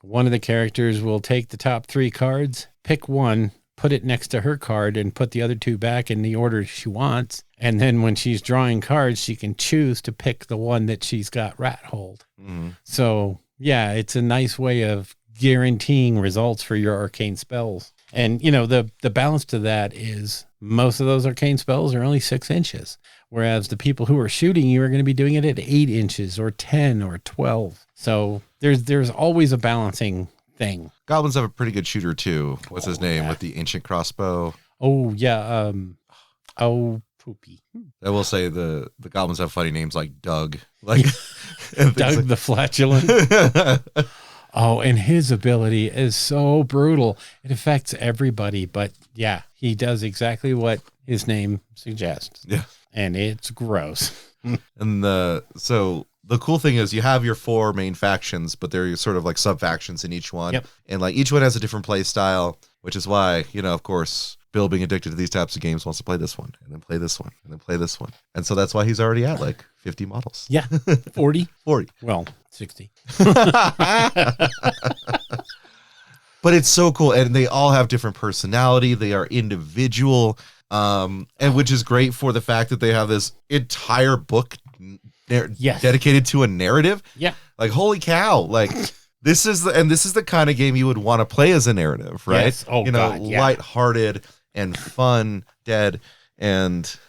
one of the characters will take the top 3 cards, pick one, put it next to her card, and put the other 2 back in the order she wants. And then when she's drawing cards, she can choose to pick the one that she's got rat hold. Mm-hmm. So, yeah, it's a nice way of guaranteeing results for your arcane spells. And, the balance to that is most of those arcane spells are only 6 inches, whereas the people who are shooting you are going to be doing it at 8 inches or 10 or 12. So there's always a balancing thing. Goblins have a pretty good shooter too. What's his name with the ancient crossbow? Oh, yeah. Poopy. I will say the goblins have funny names like Doug. Like Doug the Flatulent. Oh, and his ability is so brutal. It affects everybody. But yeah, he does exactly what his name suggests. Yeah. And it's gross. And so the cool thing is you have your 4 main factions, but they're sort of like sub factions in each one. Yep. And like each one has a different play style, which is why, of course, Bill, being addicted to these types of games, wants to play this one and then play this one and then play this one. And so that's why he's already at like 50 models. Yeah. 40? 40. Well, 60. But it's so cool. And they all have different personality. They are individual. And which is great for the fact that they have this entire book dedicated to a narrative. Yeah. Like, holy cow. Like, this is the kind of game you would want to play as a narrative, right? Yes. Oh, God, yeah. Lighthearted and fun, and,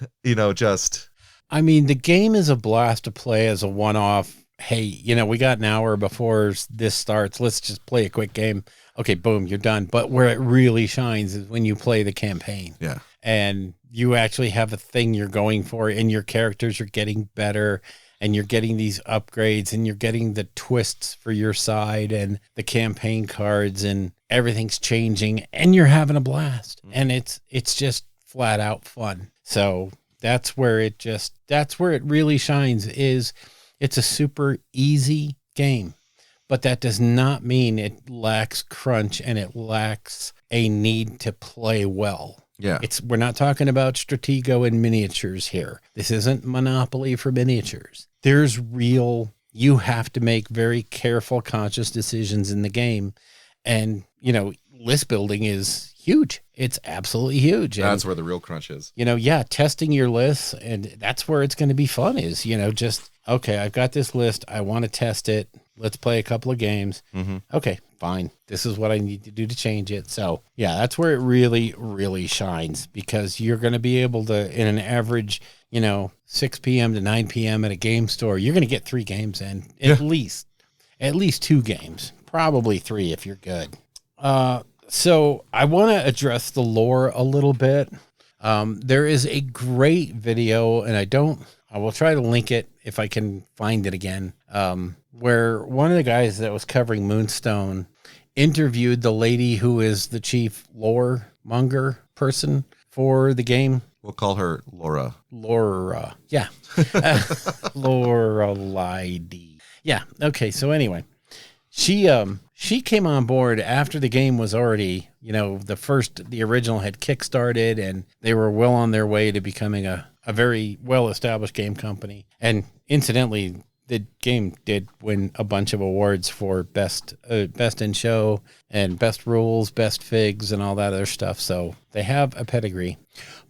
just. I mean, the game is a blast to play as a one-off. Hey, we got an hour before this starts. Let's just play a quick game. Okay, boom, you're done. But where it really shines is when you play the campaign. Yeah. And you actually have a thing you're going for, and your characters are getting better, and you're getting these upgrades, and you're getting the twists for your side and the campaign cards, and everything's changing, and you're having a blast. And it's just flat out fun. So that's where it really shines. It's a super easy game, but that does not mean it lacks crunch and it lacks a need to play well. Yeah. We're not talking about Stratego and miniatures here. This isn't Monopoly for miniatures. You have to make very careful, conscious decisions in the game. And, list building is huge. It's absolutely huge. That's where the real crunch is. Testing your lists, and that's where it's going to be fun is, just, okay, I've got this list. I want to test it. Let's play a couple of games. Mm-hmm. Okay, fine. This is what I need to do to change it. So, yeah, that's where it really, really shines, because you're going to be able to, in an average, 6 p.m. to 9 p.m. at a game store, you're going to get 3 games in, at least 2 games, probably 3 if you're good. So I want to address the lore a little bit. There is a great video, and I will try to link it if I can find it again, where one of the guys that was covering Moonstone interviewed the lady who is the chief lore monger person for the game. We'll call her Laura. Yeah. Laura Lydie. Yeah. Okay. So anyway, she came on board after the game was already, the original had kickstarted, and they were well on their way to becoming a very well-established game company. And incidentally, the game did win a bunch of awards for best in show and best rules, best figs, and all that other stuff. So they have a pedigree.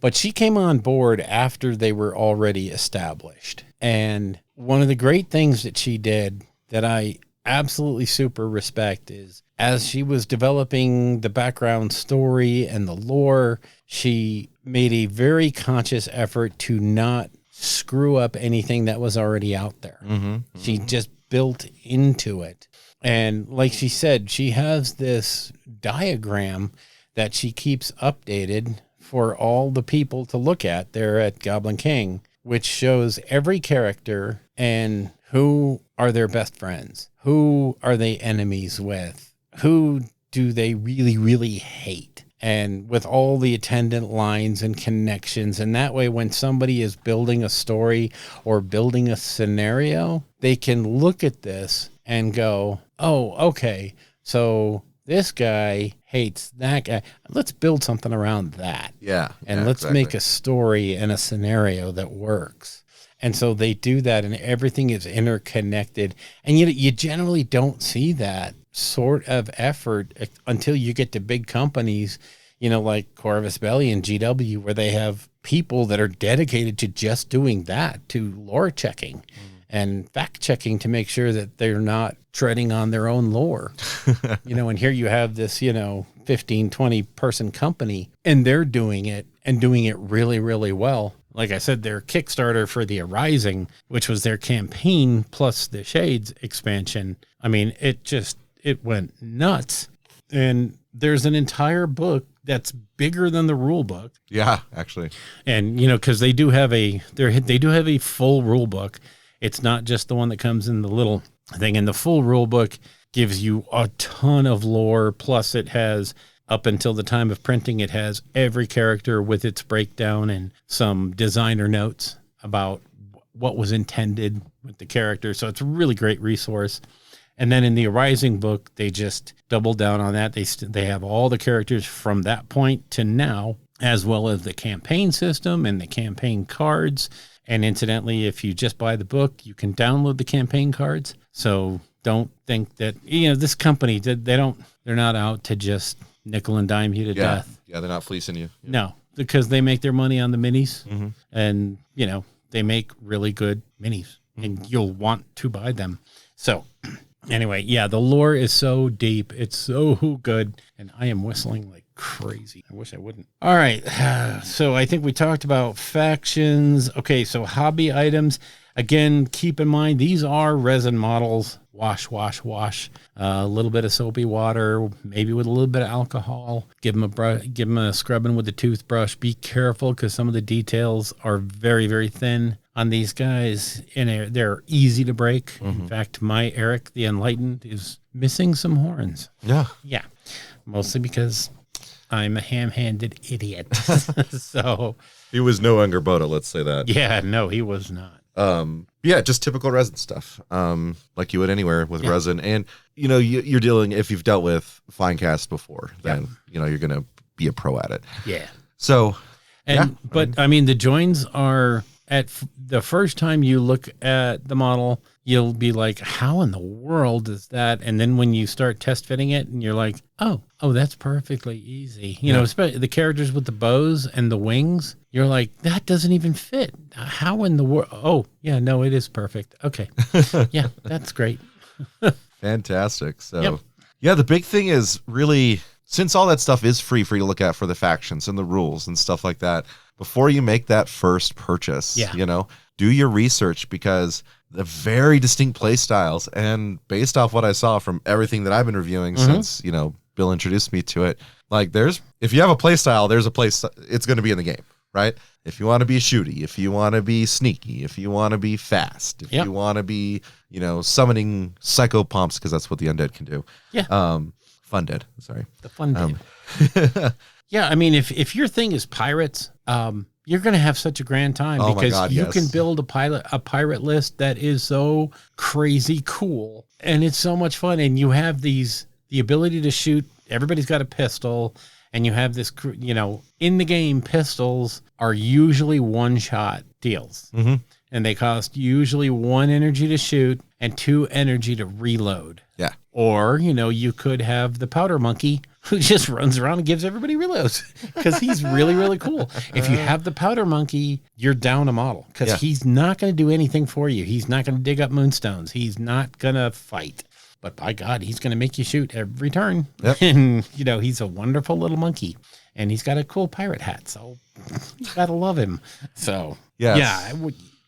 But she came on board after they were already established. And one of the great things that she did that I absolutely super respect is, as she was developing the background story and the lore, she made a very conscious effort to not screw up anything that was already out there. Mm-hmm. She just built into it. And like she said, she has this diagram that she keeps updated for all the people to look at there at Goblin King, which shows every character and who are their best friends, who are they enemies with, who do they really, really hate, and with all the attendant lines and connections. And that way, when somebody is building a story or building a scenario, they can look at this and go, oh, okay, so this guy hates that guy. Let's build something around that. Yeah. And let's make a story and a scenario that works. And so they do that, and everything is interconnected. And you generally don't see that sort of effort until you get to big companies, like Corvus Belli and GW, where they have people that are dedicated to just doing that, to lore checking and fact checking to make sure that they're not treading on their own lore. And here you have this, 15, 20 person company, and they're doing it and doing it really, really well. Like I said, their Kickstarter for the Arising, which was their campaign plus the Shades expansion. I mean, it went nuts. And there's an entire book that's bigger than the rule book. Yeah, actually. And, because they do have a full rule book. It's not just the one that comes in the little thing. And the full rule book gives you a ton of lore. Plus it has, up until the time of printing, it has every character with its breakdown and some designer notes about what was intended with the character. So it's a really great resource. And then in the Arising book, they just doubled down on that. They have all the characters from that point to now, as well as the campaign system and the campaign cards. And incidentally, if you just buy the book, you can download the campaign cards. So don't think that, this company, they're not out to just nickel and dime you to death. Yeah, they're not fleecing you. Yeah. No, because they make their money on the minis, and, they make really good minis, and you'll want to buy them. So anyway, yeah, the lore is so deep. It's so good. And I am whistling like crazy. I wish I wouldn't. All right. So I think we talked about factions. Okay, so hobby items. Again, keep in mind, these are resin models. Wash, wash, wash. A little bit of soapy water, maybe with a little bit of alcohol. Give them a scrubbing with the toothbrush. Be careful because some of the details are very, very thin on these guys, and they're easy to break. In fact, my Eric the Enlightened is missing some horns. Yeah. Yeah. Mostly because I'm a ham-handed idiot. So He was no Angerboda, let's say that. yeah, no, he was not. Yeah, just typical resin stuff. Like you would anywhere with resin. And, you're dealing, if you've dealt with fine cast before, then, you're going to be a pro at it. Yeah. So, But I mean, the joins are the first time you look at the model, you'll be like, how in the world is that? And then when you start test fitting it and you're like, oh, that's perfectly easy. Especially the characters with the bows and the wings, you're like, that doesn't even fit. How in the world? Oh, yeah, no, it is perfect. Okay. Yeah, that's great. fantastic. So, yeah, the big thing is really, since all that stuff is free for you to look at for the factions and the rules and stuff like that, before you make that first purchase, do your research, because the very distinct play styles, and based off what I saw from everything that I've been reviewing since, Bill introduced me to it, like if you have a play style, there's a place, it's going to be in the game, right? If you want to be shooty, if you want to be sneaky, if you want to be fast, if you want to be, summoning psychopomps, because that's what the undead can do. Yeah. Fun dead. Sorry. The fun dead. Yeah, I mean, if your thing is pirates, you're going to have such a grand time because you can build a pirate list that is so crazy cool, and it's so much fun. And you have the ability to shoot. Everybody's got a pistol, and you have this, in the game, pistols are usually one-shot deals, and they cost usually 1 energy to shoot and 2 energy to reload. Yeah. Or, you could have the powder monkey who just runs around and gives everybody reloads because he's really, really cool. If you have the powder monkey, you're down a model because he's not going to do anything for you. He's not going to dig up moonstones. He's not going to fight. But by God, he's going to make you shoot every turn. Yep. And, he's a wonderful little monkey. And he's got a cool pirate hat. So you got to love him. So,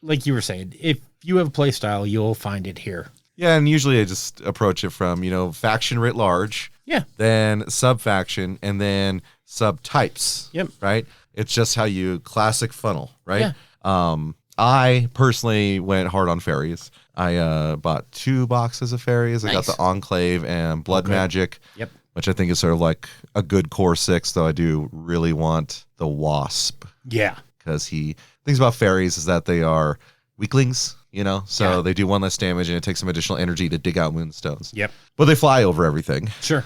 like you were saying, if you have a play style, you'll find it here. Yeah, and usually I just approach it from, faction writ large. Yeah. Then sub-faction, and then sub-types. Yep. Right? It's just how you classic funnel, right? Yeah. I personally went hard on fairies. I bought 2 boxes of fairies. I got the Enclave and Blood Magic. Yep. Which I think is sort of like a good core 6, though I do really want the Wasp. Yeah. Because things about fairies is that they are weaklings, so Yeah. they do 1 less damage and it takes some additional energy to dig out moonstones. Yep. But they fly over everything. Sure.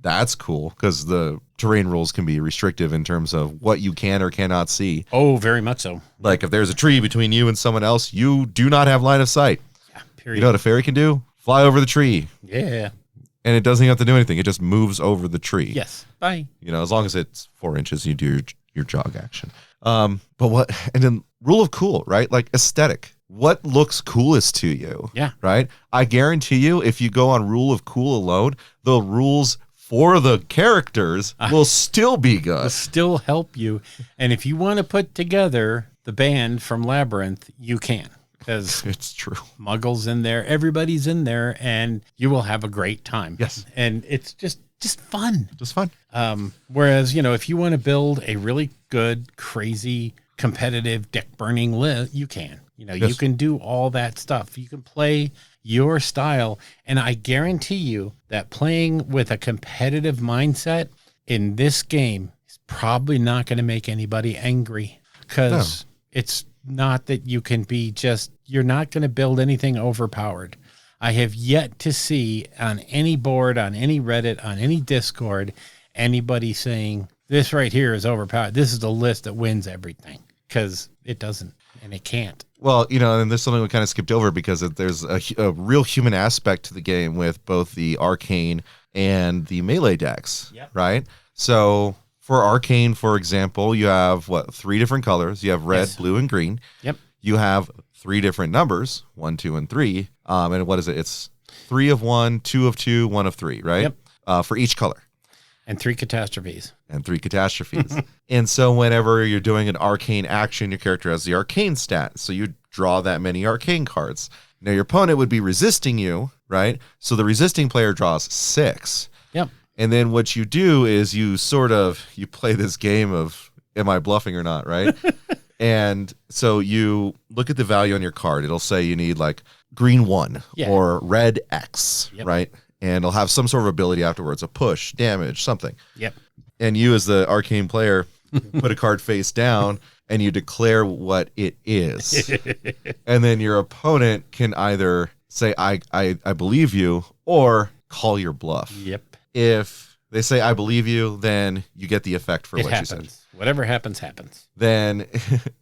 That's cool because the terrain rules can be restrictive in terms of what you can or cannot see. Oh, very much so. Like if there's a tree between you and someone else, you do not have line of sight. Yeah, period. You know what a fairy can do? Fly over the tree. Yeah. And it doesn't have to do anything. It just moves over the tree. Yes. Bye. As long as it's 4 inches, you do your jog action. But what, and then rule of cool, right? Like aesthetic. What looks coolest to you? Yeah. Right? I guarantee you, if you go on rule of cool alone, the rules for the characters will still be good. Will still help you. And if you want to put together the band from Labyrinth, you can. Because It's true. Muggle's in there, everybody's in there, and you will have a great time. Yes. And it's just fun. Just fun. Whereas, if you want to build a really good, crazy, competitive deck burning list, you can. You Yes. can do all that stuff. You can play your style. And I guarantee you that playing with a competitive mindset in this game is probably not going to make anybody angry, because it's not that you can be you're not going to build anything overpowered. I have yet to see on any board, on any Reddit, on any Discord, anybody saying this right here is overpowered. This is the list that wins everything, because it doesn't, and it can't. Well, and there's something we kind of skipped over because there's a real human aspect to the game with both the arcane and the melee decks, Yep. right? So for arcane, for example, you have 3 different colors. You have red, Yes. blue, and green. Yep. You have 3 different numbers, 1, 2, and 3. And what is it? It's 3 of 1, 2 of 2, 1 of 3, right? Yep. For each color. And 3 catastrophes. And 3 catastrophes. And so whenever you're doing an arcane action, your character has the arcane stat. So you draw that many arcane cards. Now your opponent would be resisting you, right? So the resisting player draws 6. Yep. And then what you do is you play this game of, am I bluffing or not, right? And so you look at the value on your card. It'll say you need like green 1 or red X, right? And it'll have some sort of ability afterwards, a push, damage, something. Yep. And you as the arcane player put a card face down and you declare what it is. And then your opponent can either say, I believe you, or call your bluff. Yep. If they say, I believe you, then you get the effect for It what happens. you said. Whatever happens, happens. Then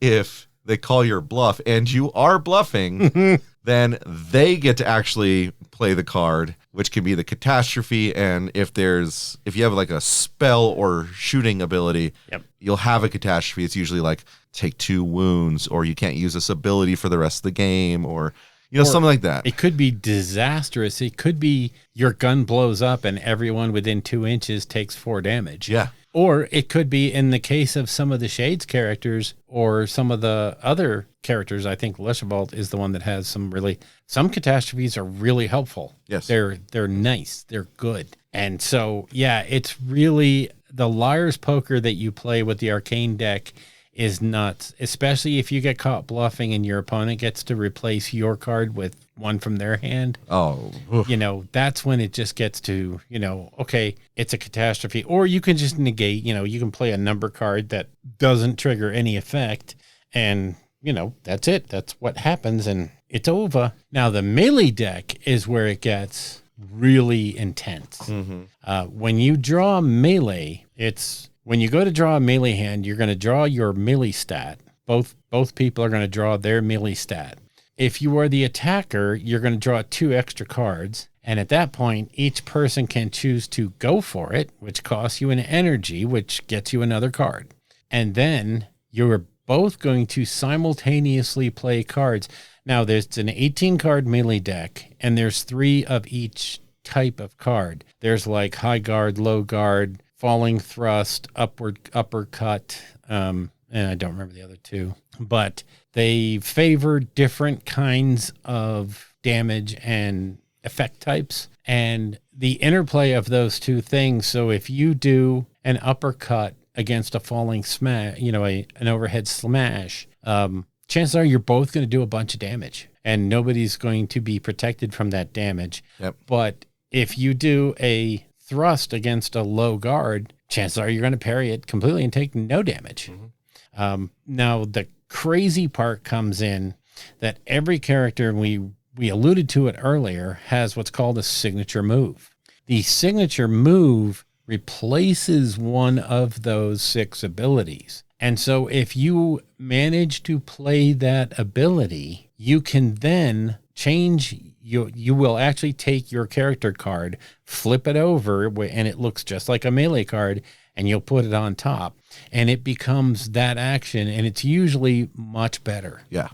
if they call your bluff and you are bluffing, then they get to actually play the card, which can be the catastrophe. And if you have like a spell or shooting ability, you'll have a catastrophe. It's usually like take 2 wounds, or you can't use this ability for the rest of the game, or something like that. It could be disastrous. It could be your gun blows up and everyone within 2 inches takes 4 damage. Yeah. Or it could be, in the case of some of the Shades characters or some of the other characters, I think Lesherbolt is the one that has some catastrophes are really helpful. Yes. They're nice. They're good. And so, it's really the liar's poker that you play with the arcane deck is nuts, especially if you get caught bluffing and your opponent gets to replace your card with one from their hand. Oh, That's when it just gets to, okay, it's a catastrophe. Or you can just negate, you can play a number card that doesn't trigger any effect. And, that's it. That's what happens. And it's over. Now, the melee deck is where it gets really intense. Mm-hmm. When you draw melee, when you go to draw a melee hand, you're going to draw your melee stat. Both people are going to draw their melee stat. If you are the attacker, you're going to draw 2 extra cards. And at that point, each person can choose to go for it, which costs you an energy, which gets you another card. And then you're both going to simultaneously play cards. Now, there's an 18-card melee deck, and there's 3 of each type of card. There's like high guard, low guard, falling thrust, uppercut, and I don't remember the other 2. But they favor different kinds of damage and effect types, and the interplay of those 2 things. So if you do an uppercut against a falling smash, an overhead smash, chances are you're both going to do a bunch of damage, and nobody's going to be protected from that damage. Yep. But if you do a thrust against a low guard, chances are you're going to parry it completely and take no damage. Now, the crazy part comes in that every character, we alluded to it earlier, has what's called a signature move. The signature move replaces one of those 6 abilities. And so if you manage to play that ability, you can then change, you will actually take your character card, flip it over, and it looks just like a melee card, and you'll put it on top, and it becomes that action, and it's usually much better. Yeah.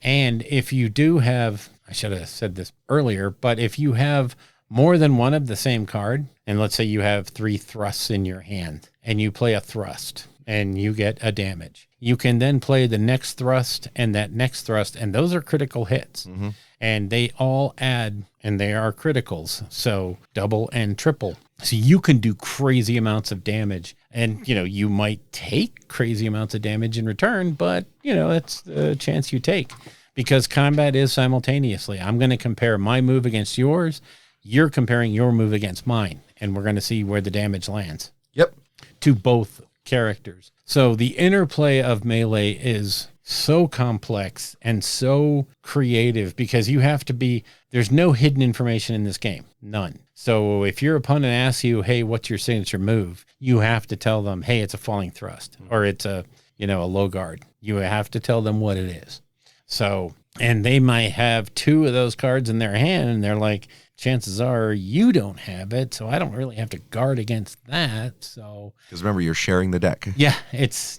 And if you do have, I should have said this earlier, but if you have more than one of the same card, and let's say you have 3 thrusts in your hand, and you play a thrust, and you get a damage, you can then play the next thrust and that next thrust, and those are critical hits. Mm-hmm. And they all add, and they are criticals, so double and triple. So you can do crazy amounts of damage, and, you might take crazy amounts of damage in return, but, that's the chance you take, because combat is simultaneously. I'm going to compare my move against yours. You're comparing your move against mine, and we're going to see where the damage lands. Yep. To both characters. So the interplay of Melee is so complex and so creative, because you have to be, there's no hidden information in this game. None. So if your opponent asks you, hey, what's your signature move? You have to tell them, hey, it's a falling thrust, or it's a low guard. You have to tell them what it is. So, and they might have 2 of those cards in their hand, and they're like, chances are you don't have it, so I don't really have to guard against that. So, because remember, you're sharing the deck. Yeah,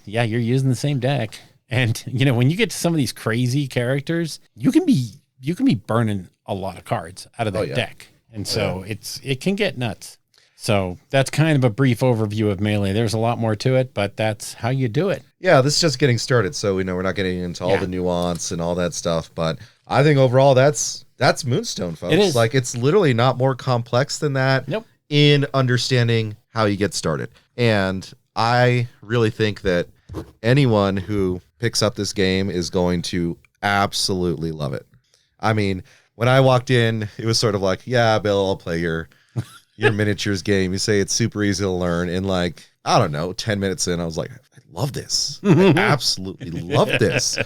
you're using the same deck. And when you get to some of these crazy characters, you can be burning a lot of cards out of that deck. And so it can get nuts. So that's kind of a brief overview of Melee. There's a lot more to it, but that's how you do it. Yeah, this is just getting started, so we're not getting into all the nuance and all that stuff, but I think overall that's Moonstone, folks. It is. Like, it's literally not more complex than that. Nope. In understanding how you get started. And I really think that anyone who picks up this game is going to absolutely love it. I mean, when I walked in, it was sort of like, yeah, Bill, I'll play your miniatures game. You say it's super easy to learn. And like, I don't know, 10 minutes in, I was like, I love this. I absolutely love this.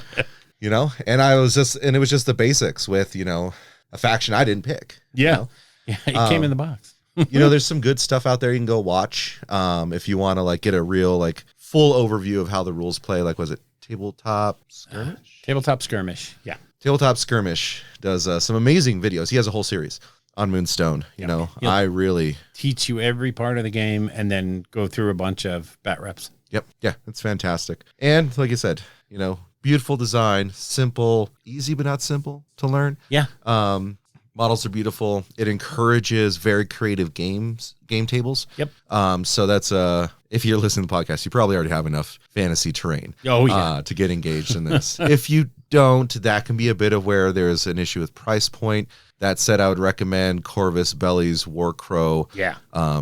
And it was just the basics with, a faction I didn't pick. Yeah. Yeah, it came in the box. There's some good stuff out there you can go watch. If you want to like get a real like full overview of how the rules play, like, was it Tabletop Skirmish? Tabletop Skirmish. Yeah. Tabletop Skirmish does some amazing videos. He has a whole series on Moonstone. He'll I really teach you every part of the game and then go through a bunch of bat reps. Yep. Yeah, it's fantastic. And like I said, beautiful design, simple, easy but not simple to learn. Yeah. Models are beautiful. It encourages very creative game tables. Yep. So that's if you're listening to the podcast, you probably already have enough fantasy terrain to get engaged in this. If you don't, that can be a bit of where there's an issue with price point. That said, I would recommend Corvus Belly's Warcrow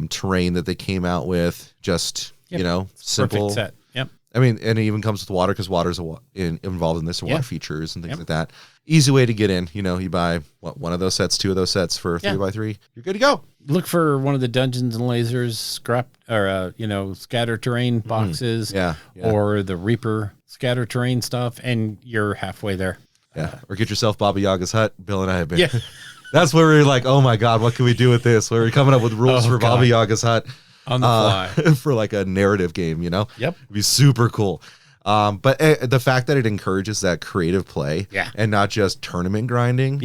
terrain that they came out with. Just, simple. Perfect set. Yep. I mean, and it even comes with water, because water's involved in this, water features and things like that. Easy way to get in. You buy one of those sets, 2 of those sets for 3x3. You're good to go. Look for one of the Dungeons and Lasers scatter terrain boxes, or the Reaper scatter terrain stuff, and you're halfway there. Yeah, or get yourself Baba Yaga's hut. Bill and I have been. Yeah. That's where we're like, oh my God, what can we do with this? We're coming up with rules for Baba Yaga's hut on the fly for like a narrative game. Yep, it'd be super cool. But the fact that it encourages that creative play, and not just tournament grinding,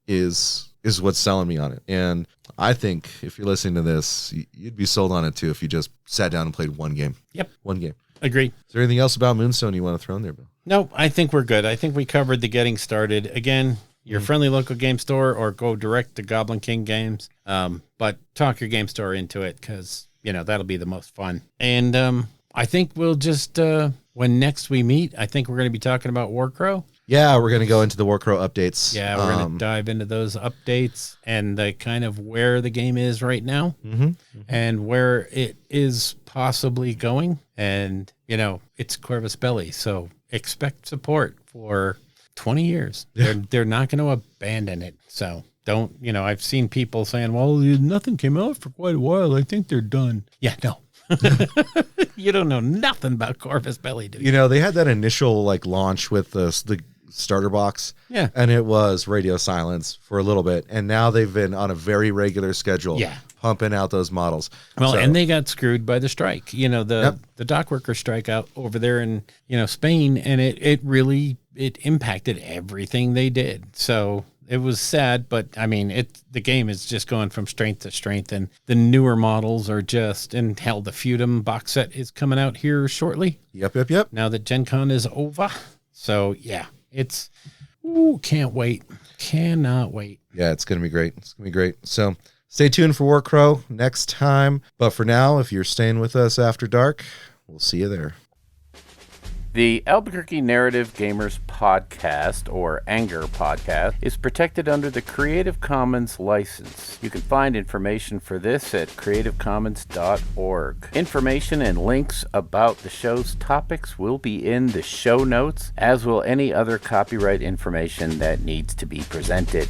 is what's selling me on it. And I think if you're listening to this, you'd be sold on it too if you just sat down and played one game. Yep, one game. Agreed. Is there anything else about Moonstone you want to throw in there, Bill? No, I think we're good. I think we covered the getting started. Again, your friendly local game store, or go direct to Goblin King Games. But talk your game store into it, because that'll be the most fun. And I think we'll just when next we meet, I think we're going to be talking about Warcrow. Yeah, we're going to go into the Warcrow updates. Yeah, we're going to dive into those updates and the kind of where the game is right now, and where it is possibly going. And it's Corvus Belly, so expect support for 20 years. They're not going to abandon it. So don't, I've seen people saying, well, nothing came out for quite a while, I think they're done. Yeah, no. You don't know nothing about Corvus Belly, do you? They had that initial launch with the starter box. Yeah. And it was radio silence for a little bit. And now they've been on a very regular schedule. Yeah. Pumping out those models. Well, So- and they got screwed by the strike. You know, the dock worker strike out over there in, Spain, and it really impacted everything they did. So it was sad, but I mean, the game is just going from strength to strength, and the newer models are just, and hell, the Feudum box set is coming out here shortly. Yep. Now that Gen Con is over. So yeah, can't wait. Cannot wait. Yeah, it's going to be great. It's going to be great. So stay tuned for War Crow next time. But for now, if you're staying with us after dark, we'll see you there. The Albuquerque Narrative Gamers Podcast, or Anger Podcast, is protected under the Creative Commons license. You can find information for this at creativecommons.org. Information and links about the show's topics will be in the show notes, as will any other copyright information that needs to be presented.